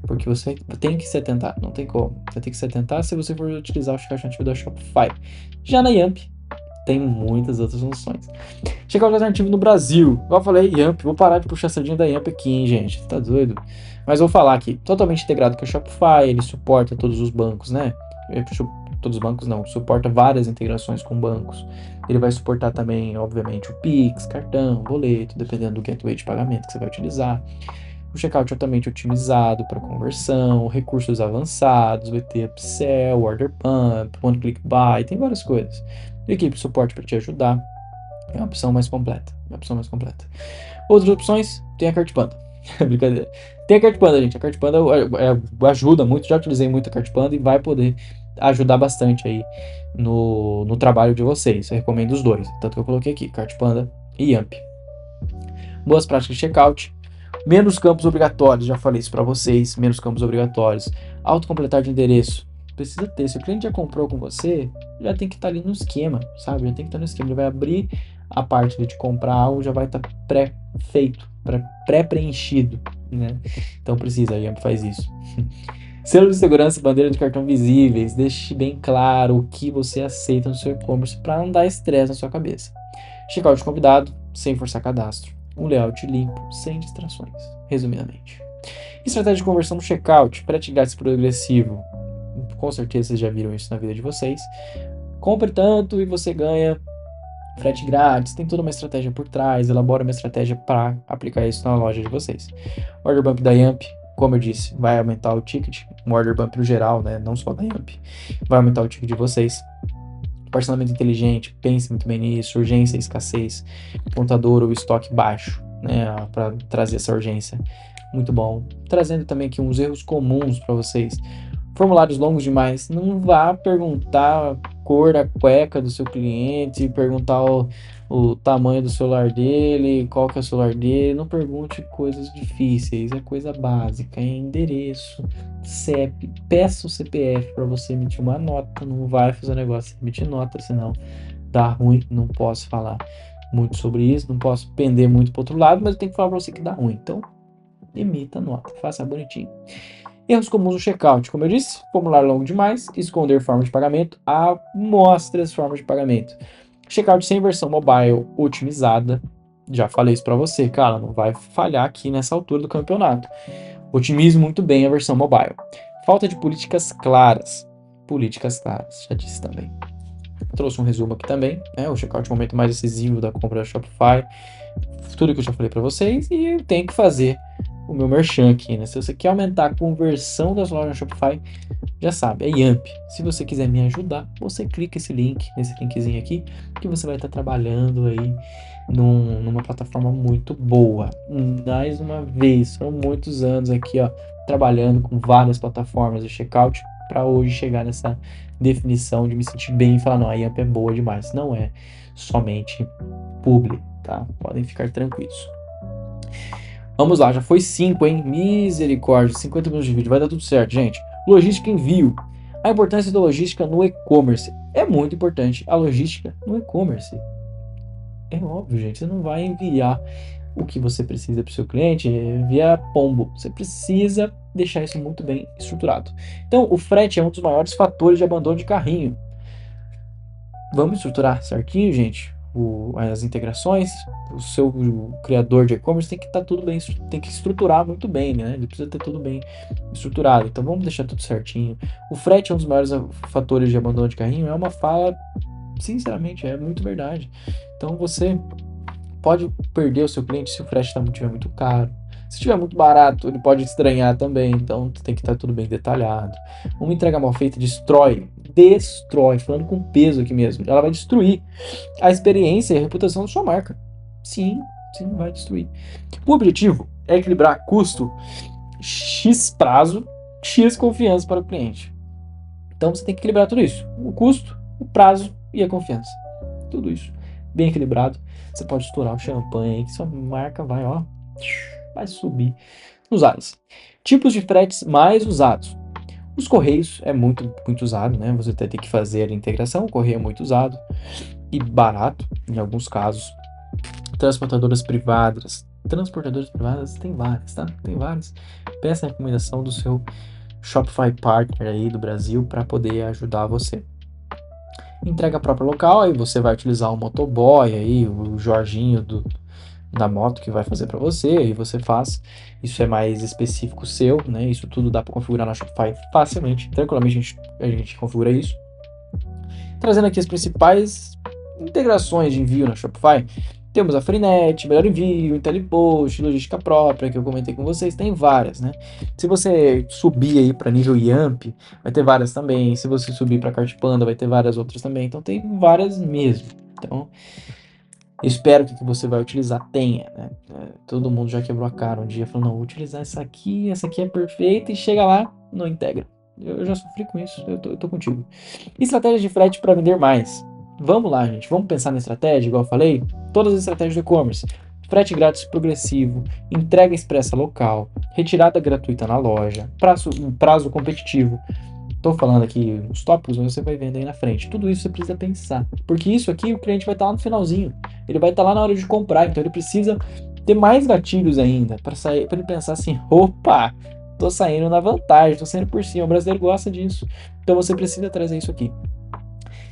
Porque você tem que se atentar, não tem como. Você tem que se atentar se você for utilizar o checkout nativo da Shopify. Já na Yamp, tem muitas outras funções. Checkout alternativo no Brasil. Igual eu falei, Yamp, vou parar de puxar a sardinha da Yamp aqui, hein, gente. Tá doido? Mas vou falar aqui, totalmente integrado com o Shopify, ele suporta todos os bancos, né? Todos os bancos não, suporta várias integrações com bancos. Ele vai suportar também, obviamente, o Pix, cartão, boleto, dependendo do gateway de pagamento que você vai utilizar. O checkout altamente otimizado para conversão, recursos avançados, vai ter upsell, order pump, one click buy, tem várias coisas. Equipe de suporte para te ajudar. É uma opção mais completa. Outras opções, tem a Cartpanda. Brincadeira. Tem a Cartpanda, gente. A Cartpanda ajuda muito. Já utilizei muito a Cartpanda e vai poder ajudar bastante aí no trabalho de vocês. Eu recomendo os dois. Tanto que eu coloquei aqui, Cartpanda e Yamp. Boas práticas de checkout. Menos campos obrigatórios, já falei isso para vocês. Menos campos obrigatórios. Autocompletar de endereço. Precisa ter. Se o cliente já comprou com você, já tem que estar ali no esquema, sabe? Já tem que estar no esquema. Ele vai abrir a parte de comprar algo, já vai estar pré-feito, pré-preenchido, né? Então precisa, a Yamp faz isso. Selo de segurança e bandeira de cartão visíveis. Deixe bem claro o que você aceita no seu e-commerce para não dar estresse na sua cabeça. Checkout convidado, sem forçar cadastro. Um layout limpo, sem distrações. Resumidamente. Estratégia de conversão no checkout. Frete grátis progressivo. Com certeza vocês já viram isso na vida de vocês. Compre tanto e você ganha frete grátis. Tem toda uma estratégia por trás. Elabora uma estratégia para aplicar isso na loja de vocês. Order bump da Yamp, como eu disse, vai aumentar o ticket. Um order bump no geral, né? Não só da Yamp. Vai aumentar o ticket de vocês. Parcelamento inteligente, pense muito bem nisso. Urgência, escassez, contador ou estoque baixo, né, para trazer essa urgência. Muito bom. Trazendo também aqui uns erros comuns para vocês. Formulários longos demais. Não vá perguntar a cor da cueca do seu cliente, perguntar o tamanho do celular dele, qual que é o celular dele. Não pergunte coisas difíceis, é coisa básica, é endereço, CEP. Peça o CPF para você emitir uma nota. Não vai fazer negócio sem emitir nota, senão dá ruim. Não posso falar muito sobre isso, não posso pender muito para outro lado, mas eu tenho que falar para você que dá ruim. Então, emita nota, faça bonitinho. Erros comuns no checkout, como eu disse, formulário longo demais, esconder forma de pagamento, amostre as formas de pagamento. Checkout sem versão mobile otimizada, já falei isso para você, cara, não vai falhar aqui nessa altura do campeonato. Otimize muito bem a versão mobile. Falta de políticas claras, já disse também. Trouxe um resumo aqui também, né? O checkout é o momento mais decisivo da compra da Shopify. Tudo que eu já falei para vocês, e eu tenho que fazer o meu merchan aqui, né? Se você quer aumentar a conversão das lojas na Shopify, já sabe, é Yamp. Se você quiser me ajudar, você clica nesse linkzinho aqui, que você vai estar trabalhando aí numa plataforma muito boa. Mais uma vez, são muitos anos aqui, ó, trabalhando com várias plataformas de checkout para hoje chegar nessa definição de me sentir bem e falar, não, a Yamp é boa demais. Não é somente publi, tá? Podem ficar tranquilos. Vamos lá, já foi 5, hein? Misericórdia, 50 minutos de vídeo, vai dar tudo certo, gente. Logística e envio. A importância da logística no e-commerce. É muito importante a logística no e-commerce. É óbvio, gente, você não vai enviar o que você precisa para o seu cliente via pombo. Você precisa deixar isso muito bem estruturado. Então, o frete é um dos maiores fatores de abandono de carrinho. Vamos estruturar certinho, gente, as integrações. O seu criador de e-commerce tem que estar tudo bem, tem que estruturar muito bem, né? Ele precisa ter tudo bem estruturado. Então vamos deixar tudo certinho. O frete é um dos maiores fatores de abandono de carrinho. É uma fala, sinceramente, é muito verdade. Então você pode perder o seu cliente se o frete estiver muito caro. Se estiver muito barato, ele pode estranhar também, então tem que estar tudo bem detalhado. Uma entrega mal feita destrói, falando com peso aqui mesmo, ela vai destruir a experiência e a reputação da sua marca. Sim, vai destruir. O objetivo é equilibrar custo, X prazo, X confiança para o cliente. Então você tem que equilibrar tudo isso, o custo, o prazo e a confiança. Tudo isso bem equilibrado, você pode estourar o champanhe aí que sua marca vai subir nos ares. Tipos de fretes mais usados. Os correios é muito usado, né? Você tem que fazer a integração, o correio é muito usado e barato em alguns casos. Transportadoras privadas tem várias, tá? Tem várias. Peça a recomendação do seu Shopify Partner aí do Brasil para poder ajudar você. Entrega própria local, aí você vai utilizar o motoboy aí, o Jorginho da moto que vai fazer para você, e você faz. Isso é mais específico seu, né? Isso tudo dá para configurar na Shopify facilmente, tranquilamente a gente configura isso. Trazendo aqui as principais integrações de envio na Shopify, temos a Freenet, Melhor Envio, IntelliPost, Logística Própria, que eu comentei com vocês, tem várias, né? Se você subir aí para nível Yamp, vai ter várias também. Se você subir para Cartpanda, vai ter várias outras também. Então tem várias mesmo. Então, eu espero que o que você vai utilizar tenha, né? Todo mundo já quebrou a cara um dia falando, não, vou utilizar essa aqui é perfeita, e chega lá, não integra. Eu já sofri com isso, eu tô contigo. Estratégia de frete para vender mais. Vamos lá, gente, vamos pensar na estratégia, igual eu falei, todas as estratégias do e-commerce. Frete grátis progressivo, entrega expressa local, retirada gratuita na loja, prazo competitivo. Estou falando aqui os tópicos, mas você vai vendo aí na frente. Tudo isso você precisa pensar, porque isso aqui o cliente vai estar lá no finalzinho. Ele vai estar lá na hora de comprar, então ele precisa ter mais gatilhos ainda para ele pensar assim, opa, tô saindo na vantagem, tô saindo por cima. O brasileiro gosta disso, então você precisa trazer isso aqui.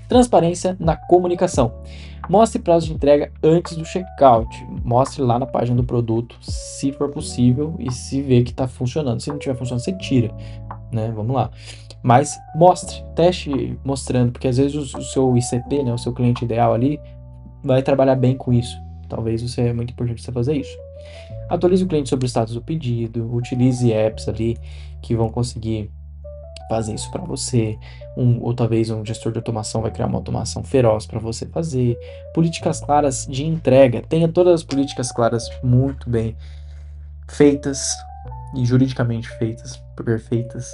Transparência na comunicação. Mostre prazo de entrega antes do checkout. Mostre lá na página do produto, se for possível, e se vê que está funcionando. Se não estiver funcionando, você tira, né? Vamos lá. Mas mostre, teste mostrando, porque às vezes o seu ICP, né, o seu cliente ideal ali, vai trabalhar bem com isso. Talvez é muito importante você fazer isso. Atualize o cliente sobre o status do pedido, utilize apps ali que vão conseguir fazer isso para você, ou talvez um gestor de automação vai criar uma automação feroz para você fazer. Políticas claras de entrega, tenha todas as políticas claras muito bem feitas e juridicamente feitas, perfeitas,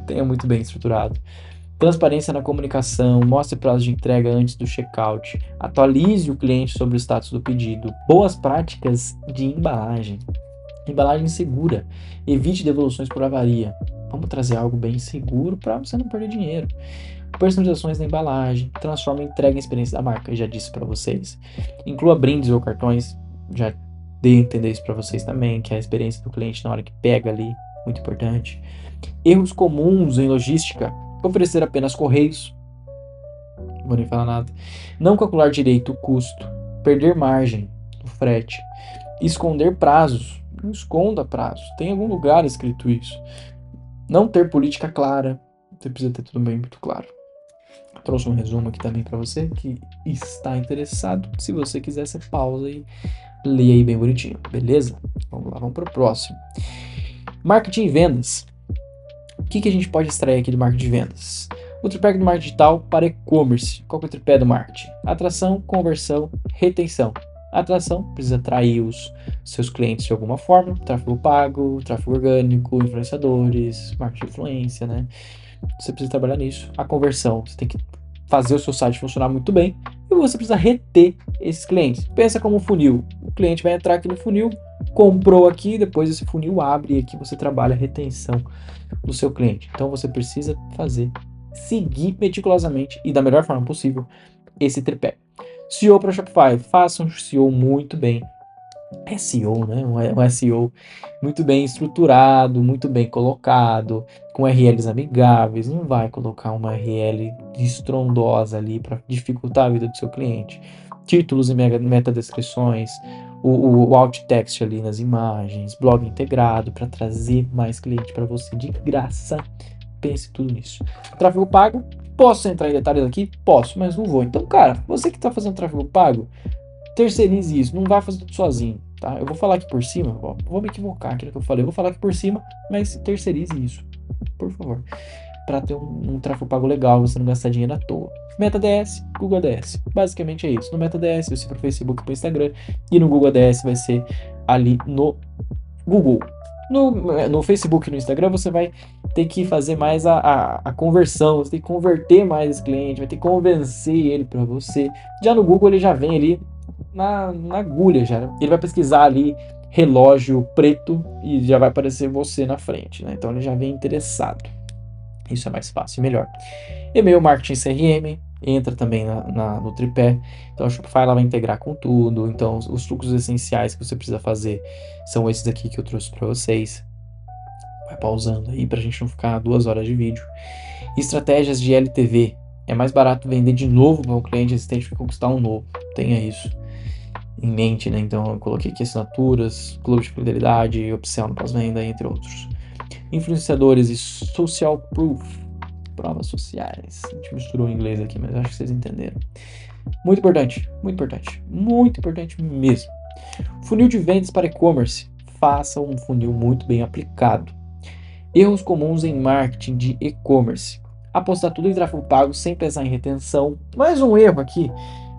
tenha muito bem estruturado. Transparência na comunicação, mostre prazo de entrega antes do checkout, atualize o cliente sobre o status do pedido, boas práticas de embalagem. Embalagem segura, evite devoluções por avaria. Vamos trazer algo bem seguro para você não perder dinheiro. Personalizações na embalagem, transforma a entrega em experiência da marca, eu já disse para vocês. Inclua brindes ou cartões, já dei a entender isso para vocês também, que é a experiência do cliente na hora que pega ali, muito importante. Erros comuns em logística, oferecer apenas correios, não vou nem falar nada. Não calcular direito o custo, perder margem no frete, esconder prazos, não esconda prazos, tem algum lugar escrito isso. Não ter política clara, você precisa ter tudo bem muito claro. Trouxe um resumo aqui também para você que está interessado. Se você quiser, você pausa e lê aí bem bonitinho, beleza? Vamos lá, vamos para o próximo. Marketing e vendas. O que a gente pode extrair aqui do marketing de vendas? O tripé do marketing digital para e-commerce. Qual que é o tripé do marketing? Atração, conversão, retenção. Atração, precisa atrair os seus clientes de alguma forma, tráfego pago, tráfego orgânico, influenciadores, marketing de influência, né? Você precisa trabalhar nisso. A conversão, você tem que fazer o seu site funcionar muito bem e você precisa reter esses clientes. Pensa como um funil. O cliente vai entrar aqui no funil, comprou aqui, depois esse funil abre e aqui você trabalha a retenção do seu cliente. Então você precisa seguir meticulosamente e da melhor forma possível esse tripé. SEO para Shopify, faça um SEO muito bem. SEO, né? Um SEO muito bem estruturado, muito bem colocado, com URLs amigáveis. Não vai colocar uma URL estrondosa ali para dificultar a vida do seu cliente. Títulos e metadescrições, o alt text ali nas imagens, blog integrado para trazer mais cliente para você de graça. Pense tudo nisso. Tráfego pago, posso entrar em detalhes aqui? Posso, mas não vou. Então, cara, você que está fazendo tráfego pago, terceirize isso, não vai fazer tudo sozinho, tá? Eu vou falar aqui por cima, vou me equivocar aquilo que eu falei, eu vou falar aqui por cima, mas terceirize isso, por favor, para ter um tráfego pago legal, você não gastar dinheiro à toa. MetaDS, Google ADS, basicamente é isso. No MetaDS vai ser para o Facebook e para o Instagram, e no Google ADS vai ser ali no Google. No Facebook e no Instagram você vai ter que fazer mais a conversão, você tem que converter mais esse cliente, vai ter que convencer ele para você. Já no Google ele já vem ali na agulha já. Ele vai pesquisar ali relógio preto e já vai aparecer você na frente, né? Então ele já vem interessado. Isso é mais fácil e melhor. E-mail marketing CRM entra também no tripé. Então a Shopify ela vai integrar com tudo. Então os fluxos essenciais que você precisa fazer são esses aqui que eu trouxe para vocês. Vai pausando aí pra gente não ficar 2 horas de vídeo. Estratégias de LTV. É mais barato vender de novo para um cliente existente que conquistar um novo. Tenha isso em mente, né? Então eu coloquei aqui assinaturas, clube de fidelidade, opção no pós-venda, entre outros. Influenciadores e social proof, provas sociais. A gente misturou em inglês aqui, mas acho que vocês entenderam. Muito importante, muito importante, muito importante mesmo. Funil de vendas para e-commerce. Faça um funil muito bem aplicado. Erros comuns em marketing de e-commerce. Apostar tudo em tráfego pago sem pensar em retenção. Mais um erro aqui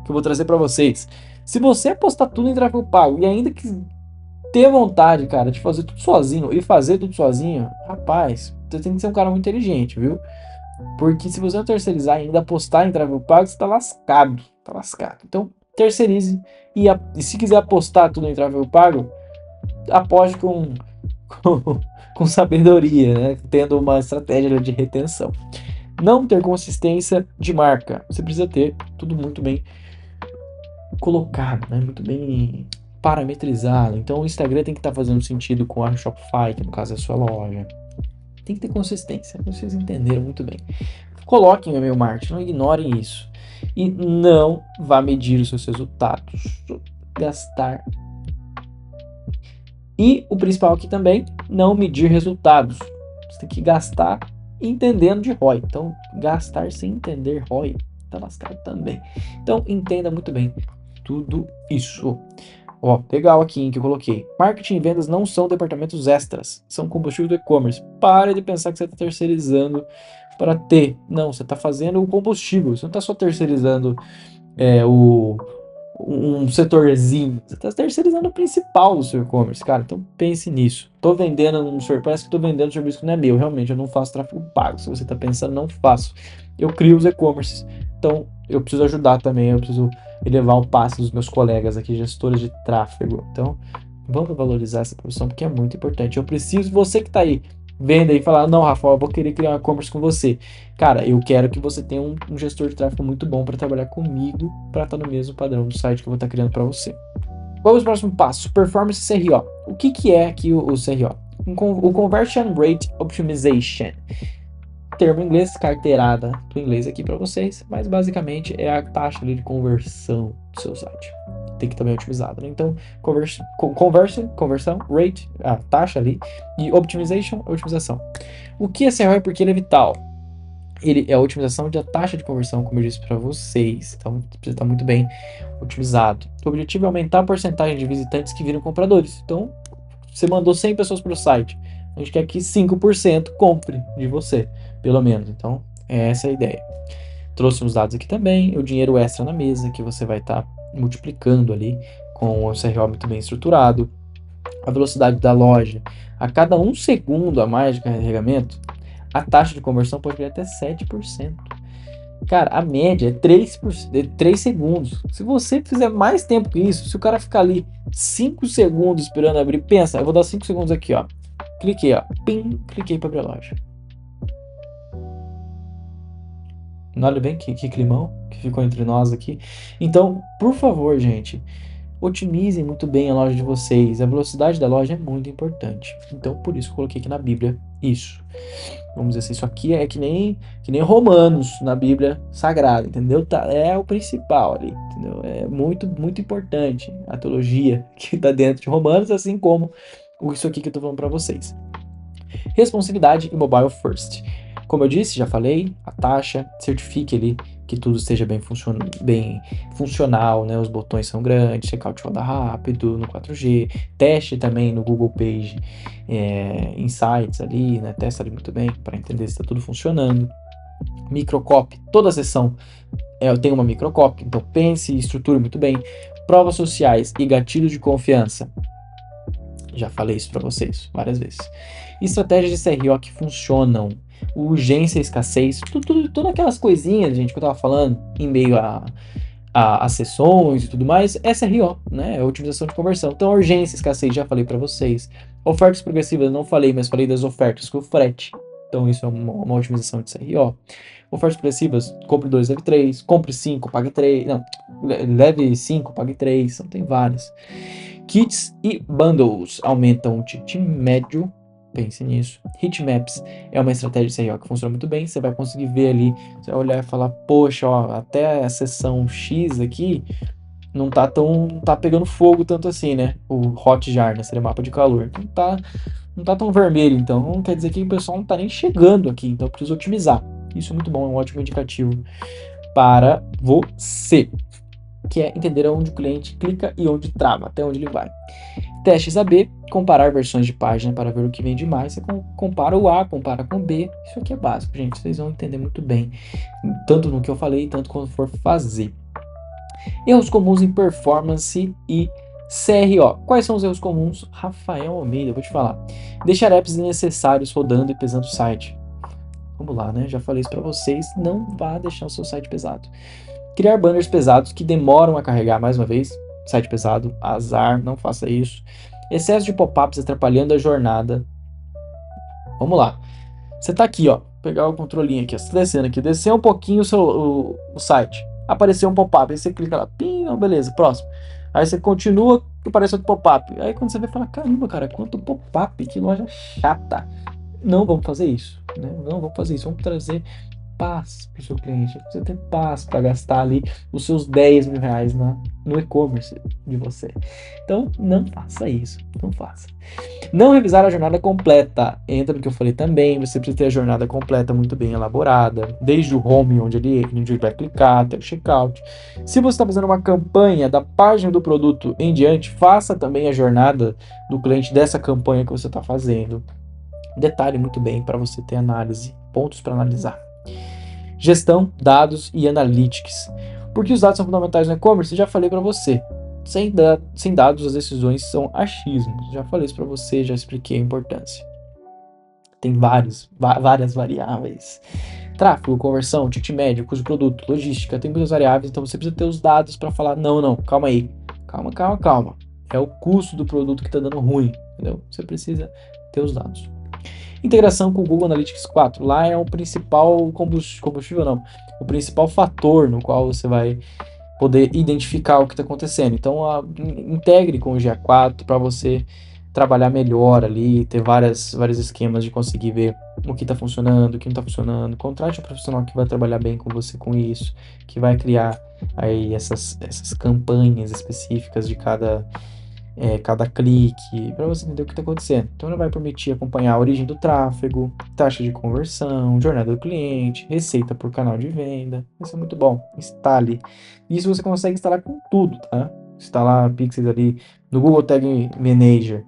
que eu vou trazer para vocês. Se você apostar tudo em tráfego pago e ainda que ter vontade, cara, de fazer tudo sozinho e fazer tudo sozinho, rapaz, você tem que ser um cara muito inteligente, viu? Porque se você não terceirizar e ainda apostar em tráfego pago, você tá lascado, tá lascado. Então, terceirize e se quiser apostar tudo em tráfego pago, aposte com sabedoria, né? Tendo uma estratégia de retenção. Não ter consistência de marca. Você precisa ter tudo muito bem colocado, né? Muito bem parametrizado. Então o Instagram tem que estar fazendo sentido com a Shopify, que no caso é a sua loja. Tem que ter consistência. Vocês entenderam muito bem. Coloquem o e-mail marketing, não ignorem isso. E não vá medir os seus resultados. Gastar. E o principal aqui também, não medir resultados. Você tem que gastar entendendo de ROI. Então, gastar sem entender ROI, tá lascado também. Então, entenda muito bem tudo isso. Ó, legal aqui, hein, que eu coloquei. Marketing e vendas não são departamentos extras, são combustível do e-commerce. Pare de pensar que você está terceirizando para ter. Não, você está fazendo o combustível. Você não está só terceirizando um setorzinho. Você está terceirizando o principal do seu e-commerce, cara. Então pense nisso. Tô vendendo um serviço, parece que tô vendendo um serviço que não é meu. Realmente, eu não faço tráfego pago. Se você está pensando, não faço. Eu crio os e-commerces. Então, eu preciso ajudar também. Eu preciso elevar o passo dos meus colegas aqui, gestores de tráfego. Então, vamos valorizar essa profissão porque é muito importante. Eu preciso, você que está aí vendo aí e falar, não, Rafael, eu vou querer criar um e-commerce com você. Cara, eu quero que você tenha um gestor de tráfego muito bom para trabalhar comigo, para estar no mesmo padrão do site que eu vou estar criando para você. Vamos para o próximo passo, Performance CRO. O que é aqui o CRO? O Conversion Rate Optimization. Termo em inglês, carteirada do inglês aqui para vocês, mas basicamente é a taxa ali de conversão do seu site. Tem que estar bem otimizado, né? Então, conversão, rate, a taxa ali, e optimization, otimização. O que é CRO é porque ele é vital. Ele é a otimização da taxa de conversão, como eu disse para vocês. Então, precisa estar muito bem otimizado. O objetivo é aumentar a porcentagem de visitantes que viram compradores. Então, você mandou 100 pessoas para o site. A gente quer que 5% compre de você, pelo menos. Então, essa é a ideia. Trouxe uns dados aqui também. O dinheiro extra na mesa, que você vai estar multiplicando ali com o CRO muito bem estruturado. A velocidade da loja. A cada 1 segundo a mais de carregamento, a taxa de conversão pode vir até 7%. Cara, a média é 3 segundos. Se você fizer mais tempo que isso, se o cara ficar ali 5 segundos esperando abrir, pensa, eu vou dar 5 segundos aqui, ó. Cliquei, ó. Pim, cliquei para abrir a loja. Olha bem que climão que ficou entre nós aqui. Então, por favor, gente, otimizem muito bem a loja de vocês. A velocidade da loja é muito importante. Então, por isso, eu coloquei aqui na Bíblia isso. Vamos dizer assim, isso aqui é que nem Romanos na Bíblia Sagrada, entendeu? É o principal ali, entendeu? É muito, muito importante a teologia que está dentro de Romanos, assim como isso aqui que eu estou falando para vocês. Responsividade e mobile first. Como eu disse, já falei, a taxa, certifique ali que tudo esteja bem funcional, né? Os botões são grandes, checkout roda rápido no 4G, teste também no Google Page Insights ali, né? Testa ali muito bem para entender se está tudo funcionando. Microcopy, toda sessão tem uma microcopy, então pense e estruture muito bem. Provas sociais e gatilhos de confiança. Já falei isso para vocês várias vezes. Estratégias de CRO que funcionam. Urgência, escassez, todas aquelas coisinhas, gente, que eu tava falando em meio a sessões e tudo mais, é CRO, né? É otimização de conversão. Então, urgência, escassez, já falei para vocês. Ofertas progressivas, não falei, mas falei das ofertas com frete. Então, isso é uma otimização de CRO. Ofertas progressivas, compre 2, leve 3, compre 5, pague 3. Não, leve 5, pague 3. Então, tem vários. Kits e bundles aumentam o ticket médio. Pense nisso. Heatmaps é uma estratégia de CRO que funciona muito bem. Você vai conseguir ver ali, você vai olhar e falar, poxa, ó, até a seção X aqui não tá pegando fogo tanto assim, né? O Hotjar, né? Seria mapa de calor. Não tá tão vermelho, então quer dizer que o pessoal não tá nem chegando aqui, então eu preciso otimizar. Isso é muito bom, é um ótimo indicativo para você, que é entender onde o cliente clica e onde trava, até onde ele vai. Testes AB, comparar versões de página para ver o que vende mais. Você compara o A, compara com o B. Isso aqui é básico, gente. Vocês vão entender muito bem, tanto no que eu falei, tanto quando for fazer. Erros comuns em performance e CRO. Quais são os erros comuns? Rafael Almeida, eu vou te falar. Deixar apps desnecessários rodando e pesando o site. Vamos lá, né? Já falei isso para vocês. Não vá deixar o seu site pesado. Criar banners pesados que demoram a carregar, mais uma vez. Site pesado, azar, não faça isso. Excesso de pop-ups atrapalhando a jornada. Vamos lá. Você tá aqui, ó. Vou pegar o controlinho aqui, ó. Você tá descendo aqui. Descer um pouquinho o site. Apareceu um pop-up. Aí você clica lá. Pim, beleza, próximo. Aí você continua e aparece outro pop-up. Aí quando você vê, fala, caramba, cara, quanto pop-up, que loja chata. Não vamos fazer isso, né? Não vamos fazer isso. Vamos trazer paz para o seu cliente, ele precisa ter paz para gastar ali os seus 10 mil reais no e-commerce de você. Então, não faça isso, não faça. Não revisar a jornada completa. Entra no que eu falei também, você precisa ter a jornada completa muito bem elaborada, desde o home, onde ele vai clicar, até o checkout. Se você está fazendo uma campanha da página do produto em diante, faça também a jornada do cliente dessa campanha que você está fazendo. Detalhe muito bem para você ter análise, pontos para analisar. Gestão, dados e analytics. Porque os dados são fundamentais no e-commerce, já falei para você. Sem dados, as decisões são achismos. Já falei isso para você, já expliquei a importância. Tem várias variáveis. Tráfego, conversão, ticket médio, custo do produto, logística, tem muitas variáveis, então você precisa ter os dados para falar, não, calma aí. Calma. É o custo do produto que está dando ruim, entendeu? Você precisa ter os dados. Integração com o Google Analytics 4. Lá é o principal combustível, não. O principal fator no qual você vai poder identificar o que está acontecendo. Então, integre com o GA4 para você trabalhar melhor ali, ter vários esquemas de conseguir ver o que está funcionando, o que não está funcionando. Contrate um profissional que vai trabalhar bem com você com isso, que vai criar aí essas campanhas específicas de cada clique, para você entender o que está acontecendo. Então, ele vai permitir acompanhar a origem do tráfego, taxa de conversão, jornada do cliente, receita por canal de venda. Isso é muito bom. Instale. Isso você consegue instalar com tudo, tá? Instalar Pixels ali no Google Tag Manager,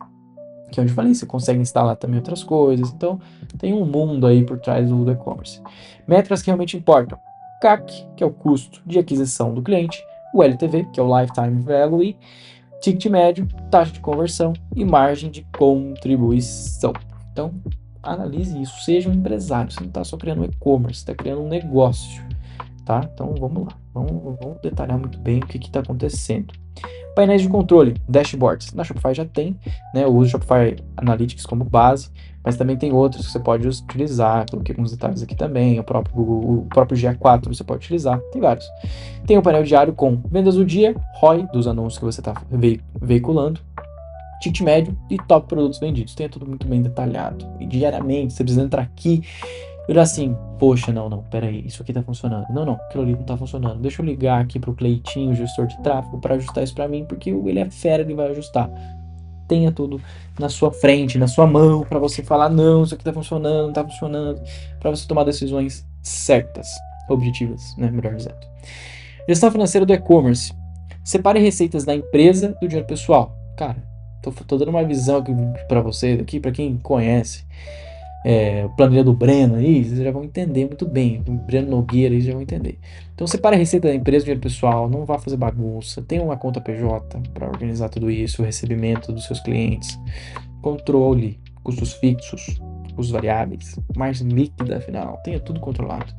que é onde eu falei, você consegue instalar também outras coisas. Então, tem um mundo aí por trás do e-commerce. Métricas que realmente importam. CAC, que é o custo de aquisição do cliente, o LTV, que é o Lifetime Value, ticket médio, taxa de conversão e margem de contribuição. Então, analise isso, seja um empresário, você não está só criando um e-commerce, você está criando um negócio, tá? Então, vamos lá, vamos detalhar muito bem o que está acontecendo. Painéis de controle, dashboards. Na Shopify já tem, né? Eu uso o Shopify Analytics como base, mas também tem outros que você pode utilizar. Coloquei alguns detalhes aqui também. O próprio Google, o próprio GA4 você pode utilizar. Tem vários. Tem o painel diário com vendas do dia, ROI dos anúncios que você está veiculando, ticket médio e top produtos vendidos. Tem tudo muito bem detalhado. E diariamente você precisa entrar aqui e olhar assim, poxa, não, peraí, isso aqui tá funcionando. Não, aquilo ali não tá funcionando. Deixa eu ligar aqui pro Cleitinho, o gestor de tráfego, para ajustar isso para mim, porque ele é fera, ele vai ajustar. Tenha tudo na sua frente, na sua mão, para você falar, não, isso aqui tá funcionando, não tá funcionando, para você tomar decisões certas, objetivas, né, melhor dizendo. Gestão financeira do e-commerce. Separe receitas da empresa do dinheiro pessoal. Cara, tô dando uma visão aqui para vocês, aqui para quem conhece planilha do Breno aí, vocês já vão entender muito bem. O Breno Nogueira aí já vão entender. Então separe a receita da empresa, dinheiro pessoal, não vá fazer bagunça. Tenha uma conta PJ para organizar tudo isso, o recebimento dos seus clientes, controle, custos fixos, custos variáveis, margem líquida final, tenha tudo controlado.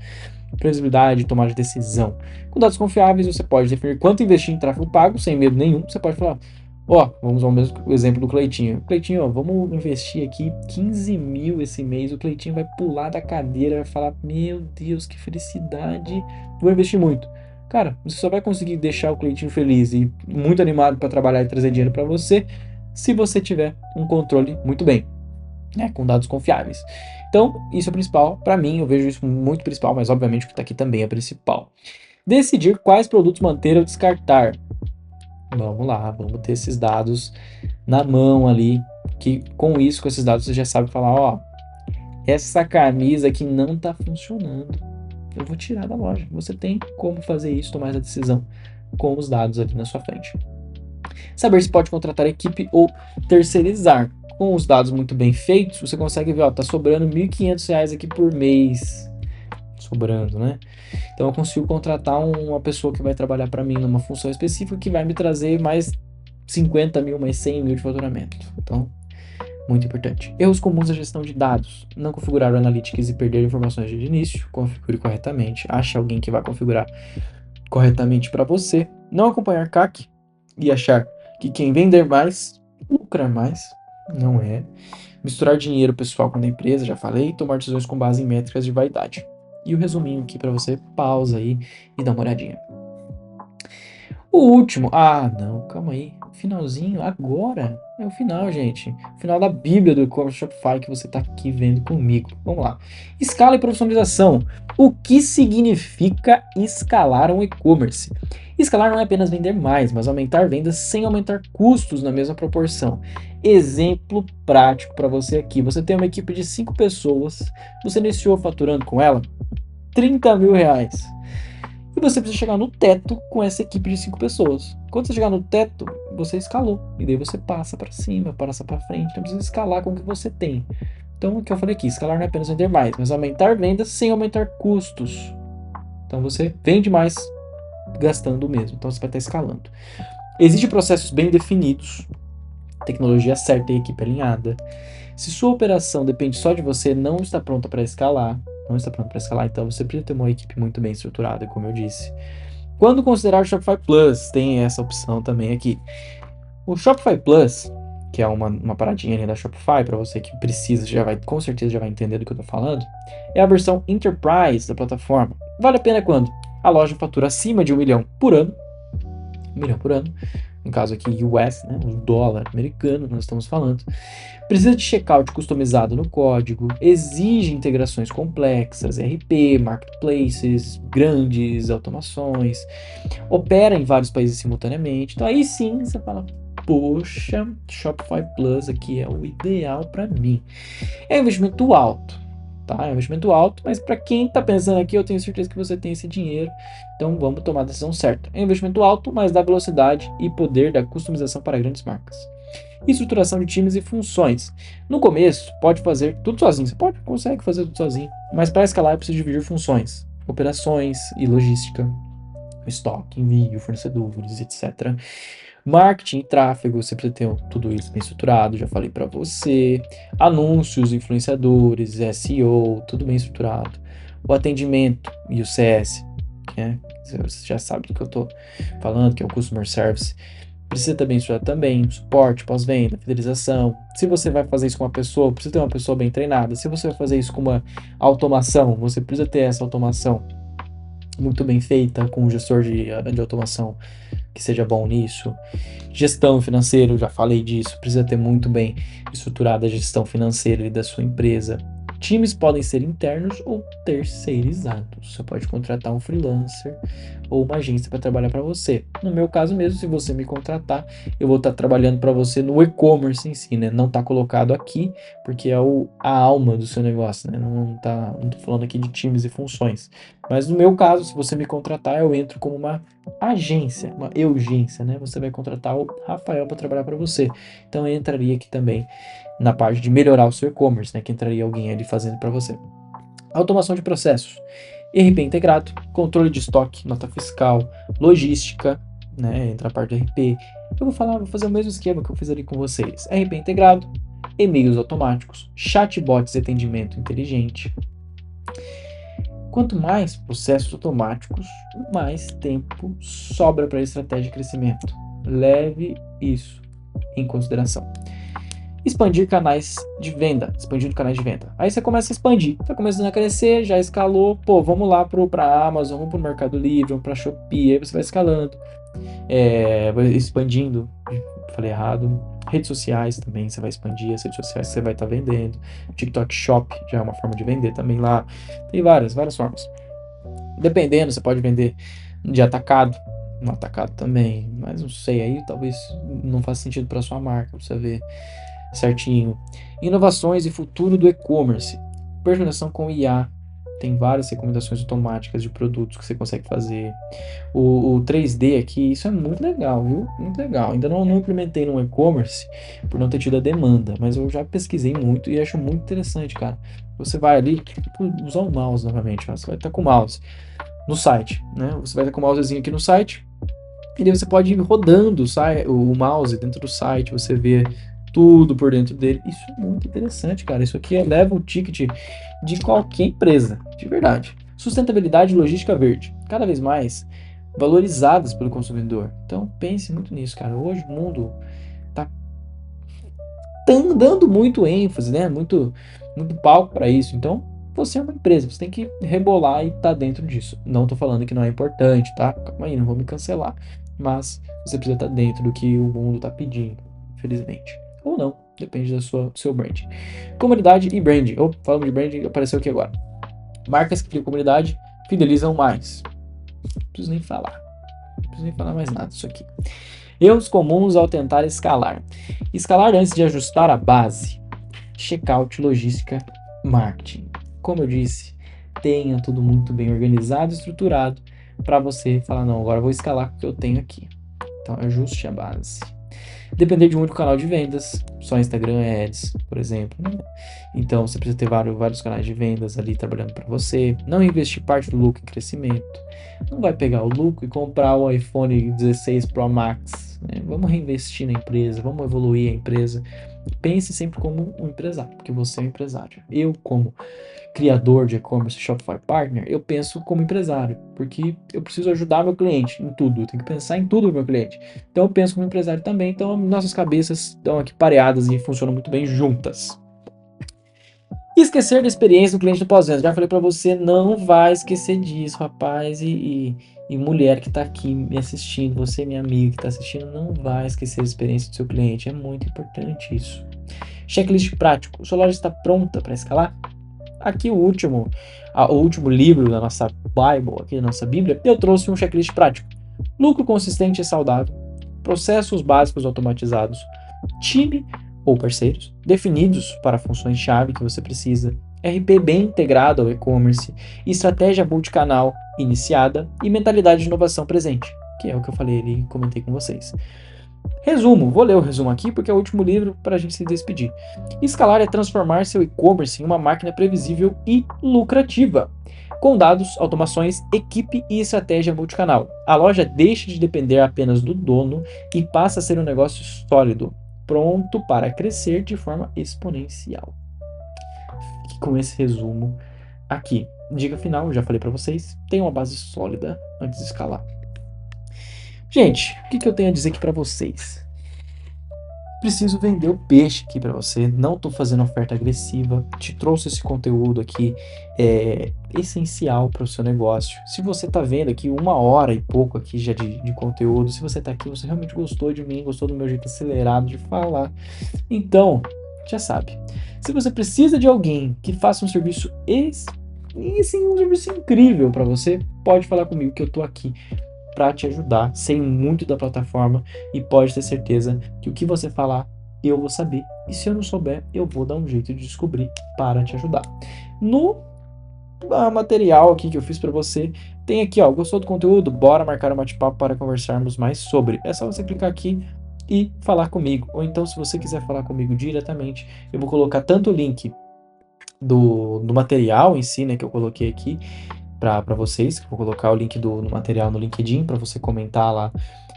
Previsibilidade, tomada de decisão. Com dados confiáveis, você pode definir quanto investir em tráfego pago, sem medo nenhum. Você pode falar, vamos ao mesmo exemplo do Cleitinho. Cleitinho, vamos investir aqui 15 mil esse mês. O Cleitinho vai pular da cadeira, vai falar, meu Deus, que felicidade, vou investir muito. Cara, você só vai conseguir deixar o Cleitinho feliz e muito animado para trabalhar e trazer dinheiro para você se você tiver um controle muito bem, né, com dados confiáveis. Então, isso é o principal. Para mim, eu vejo isso muito principal, mas obviamente o que está aqui também é principal. Decidir quais produtos manter ou descartar. Vamos lá, vamos ter esses dados na mão ali, que com esses dados você já sabe falar, essa camisa aqui não tá funcionando, eu vou tirar da loja. Você tem como fazer isso, tomar essa decisão com os dados ali na sua frente. Saber se pode contratar equipe ou terceirizar. Com os dados muito bem feitos, você consegue ver, tá sobrando R$ 1.500 aqui por mês, sobrando, né? Então eu consigo contratar uma pessoa que vai trabalhar para mim numa função específica que vai me trazer mais 50 mil, mais 100 mil de faturamento. Então, muito importante. Erros comuns da gestão de dados. Não configurar o Analytics e perder informações de início. Configure corretamente. Ache alguém que vai configurar corretamente para você. Não acompanhar CAC e achar que quem vender mais, lucra mais. Não é. Misturar dinheiro pessoal com a da empresa, já falei. Tomar decisões com base em métricas de vaidade. E o resuminho aqui para você, pausa aí e dá uma olhadinha. O último, não, calma aí. finalzinho, agora é o final, gente. O final da Bíblia do e-commerce Shopify que você está aqui vendo comigo. Vamos lá. Escala e profissionalização. O que significa escalar um e-commerce? Escalar não é apenas vender mais, mas aumentar vendas sem aumentar custos na mesma proporção. Exemplo prático para você aqui. Você tem uma equipe de 5 pessoas, você iniciou faturando com ela R$ 30.000. E você precisa chegar no teto com essa equipe de 5 pessoas. Quando você chegar no teto, você escalou. E daí você passa para cima, passa para frente. Então precisa escalar com o que você tem. Então, o que eu falei aqui, escalar não é apenas vender mais, mas aumentar vendas sem aumentar custos. Então você vende mais gastando o mesmo. Então você vai estar escalando. Existem processos bem definidos, tecnologia certa e equipe alinhada. Se sua operação depende só de você, não está pronta para escalar. Não está pronto para escalar, então você precisa ter uma equipe muito bem estruturada, como eu disse. Quando considerar o Shopify Plus, tem essa opção também aqui. O Shopify Plus, que é uma paradinha ali da Shopify, para você que precisa, com certeza já vai entender do que eu estou falando, é a versão Enterprise da plataforma. Vale a pena quando a loja fatura acima de 1 milhão por ano, 1 milhão por ano, no caso aqui US, né, o dólar americano nós estamos falando, precisa de checkout customizado no código, exige integrações complexas, RP, marketplaces, grandes automações, opera em vários países simultaneamente. Então aí sim você fala, poxa, Shopify Plus aqui é o ideal para mim. É um investimento alto, tá? É um investimento alto, mas para quem está pensando aqui, eu tenho certeza que você tem esse dinheiro, então vamos tomar a decisão certa. É um investimento alto, mas dá velocidade e poder da customização para grandes marcas. Estruturação de times e funções. No começo, pode fazer tudo sozinho. Você consegue fazer tudo sozinho, mas para escalar, precisa dividir funções, operações e logística, estoque, envio, fornecedores, etc. Marketing e tráfego, você precisa ter tudo isso bem estruturado, já falei para você. Anúncios, influenciadores, SEO, tudo bem estruturado. O atendimento e o CS, você já sabe do que eu estou falando, que é o Customer Service. Precisa também estudar também suporte, pós-venda, fidelização. Se você vai fazer isso com uma pessoa, precisa ter uma pessoa bem treinada. Se você vai fazer isso com uma automação, você precisa ter essa automação muito bem feita, com um gestor de automação que seja bom nisso. Gestão financeira, eu já falei disso, precisa ter muito bem estruturada a gestão financeira da sua empresa. Times podem ser internos ou terceirizados. Você pode contratar um freelancer ou uma agência para trabalhar para você. No meu caso mesmo, se você me contratar, eu vou estar trabalhando para você no e-commerce em si, né? Não está colocado aqui, porque é a alma do seu negócio, né? Não tô falando aqui de times e funções. Mas no meu caso, se você me contratar, eu entro como uma agência, uma urgência, né? Você vai contratar o Rafael para trabalhar para você. Então eu entraria aqui também na parte de melhorar o seu e-commerce, né? Que entraria alguém ali fazendo para você. Automação de processos. RP integrado, controle de estoque, nota fiscal, logística, né? Entra a parte do RP. Eu vou fazer o mesmo esquema que eu fiz ali com vocês. RP integrado, e-mails automáticos, chatbots de atendimento inteligente. Quanto mais processos automáticos, mais tempo sobra para a estratégia de crescimento. Leve isso em consideração. Expandir canais de venda. Expandindo canais de venda. Aí você começa a expandir. Tá começando a crescer, já escalou. Pô, vamos lá pra Amazon, vamos pro Mercado Livre, vamos pra Shopee. Aí você vai escalando. Vai expandindo. Falei errado. Redes sociais também, você vai expandir as redes sociais que você vai estar vendendo. TikTok Shop já é uma forma de vender também lá. Tem várias formas. Dependendo, você pode vender de atacado. No atacado também. Mas não sei, aí talvez não faça sentido para sua marca, pra você ver certinho. Inovações e futuro do e-commerce. Personalização com IA. Tem várias recomendações automáticas de produtos que você consegue fazer. O 3D aqui, isso é muito legal, viu? Muito legal. Ainda não implementei no e-commerce por não ter tido a demanda, mas eu já pesquisei muito e acho muito interessante, cara. Você vai ali, usar o mouse novamente, ó. Você vai estar com o mouse no site, né? Você vai estar com o mousezinho aqui no site e daí você pode ir rodando o mouse dentro do site, você vê tudo por dentro dele. Isso é muito interessante, cara. Isso aqui eleva o ticket de qualquer empresa, de verdade. Sustentabilidade e logística verde, cada vez mais valorizadas pelo consumidor. Então pense muito nisso, cara. Hoje o mundo tá dando muito ênfase, né? Muito palco para isso. Então você é uma empresa, você tem que rebolar e tá dentro disso. Não tô falando que não é importante, tá? Calma aí, não vou me cancelar. mas você precisa estar dentro do que o mundo está pedindo, infelizmente. Ou não, depende do seu brand. Comunidade e branding. Falando de branding, apareceu aqui agora. Marcas que criam comunidade fidelizam mais. Não preciso nem falar. Não preciso nem falar mais nada disso aqui. Erros comuns ao tentar escalar. Escalar antes de ajustar a base. Checkout, logística, marketing. Como eu disse, tenha tudo muito bem organizado e estruturado para você falar, não, agora eu vou escalar com o que eu tenho aqui. Então, ajuste a base. Depender de um único canal de vendas, só Instagram Ads, por exemplo, né? Então, você precisa ter vários canais de vendas ali trabalhando para você. Não investir parte do lucro em crescimento. Não vai pegar o lucro e comprar o iPhone 16 Pro Max, né? Vamos reinvestir na empresa, vamos evoluir a empresa. Pense sempre como um empresário, porque você é um empresário. Eu, como criador de e-commerce Shopify Partner, eu penso como empresário, porque eu preciso ajudar meu cliente em tudo, eu tenho que pensar em tudo do meu cliente. Então eu penso como empresário também, então nossas cabeças estão aqui pareadas e funcionam muito bem juntas. E esquecer da experiência do cliente no pós-venda. Já falei para você, não vai esquecer disso, rapaz e mulher que está aqui me assistindo, você, minha amiga que está assistindo, não vai esquecer a experiência do seu cliente, é muito importante isso. Checklist prático. Sua loja está pronta para escalar? Aqui o último livro da nossa Bible, aqui da nossa Bíblia, eu trouxe um checklist prático. Lucro consistente e saudável, processos básicos automatizados, time ou parceiros definidos para funções-chave que você precisa, RP bem integrado ao e-commerce, estratégia multicanal iniciada e mentalidade de inovação presente, que é o que eu falei ali e comentei com vocês. Resumo, vou ler o resumo aqui porque é o último livro para a gente se despedir. Escalar é transformar seu e-commerce em uma máquina previsível e lucrativa. Com dados, automações, equipe e estratégia multicanal. A loja deixa de depender apenas do dono e passa a ser um negócio sólido, pronto para crescer de forma exponencial. Fique com esse resumo aqui. Dica final, já falei para vocês, tenha uma base sólida antes de escalar. Gente, o que eu tenho a dizer aqui para vocês? Preciso vender o peixe aqui para você, não estou fazendo oferta agressiva, te trouxe esse conteúdo aqui, essencial para o seu negócio. Se você está vendo aqui 1 hora e pouco aqui já de conteúdo, se você está aqui, você realmente gostou de mim, gostou do meu jeito acelerado de falar, então, já sabe, se você precisa de alguém que faça um serviço um serviço incrível para você, pode falar comigo que eu estou aqui para te ajudar, sei muito da plataforma e pode ter certeza que o que você falar eu vou saber, e se eu não souber eu vou dar um jeito de descobrir para te ajudar. No material aqui que eu fiz para você, tem aqui, ó, gostou do conteúdo? Bora marcar um bate-papo para conversarmos mais sobre. É só você clicar aqui e falar comigo, ou então se você quiser falar comigo diretamente, eu vou colocar tanto o link do material em si, né, que eu coloquei aqui, para vocês, vou colocar o link do material no LinkedIn para você comentar lá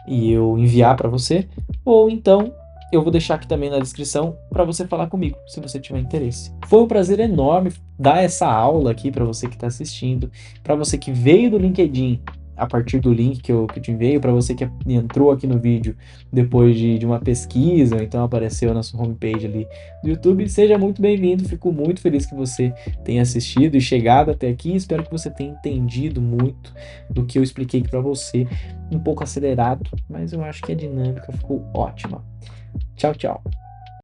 e eu enviar para você, ou então eu vou deixar aqui também na descrição para você falar comigo, se você tiver interesse. Foi um prazer enorme dar essa aula aqui para você que está assistindo, para você que veio do LinkedIn a partir do link que eu te enviei, para você que entrou aqui no vídeo depois de uma pesquisa, ou então apareceu na sua homepage ali do YouTube, seja muito bem-vindo, fico muito feliz que você tenha assistido e chegado até aqui, espero que você tenha entendido muito do que eu expliquei aqui para você, um pouco acelerado, mas eu acho que a dinâmica ficou ótima. Tchau, tchau!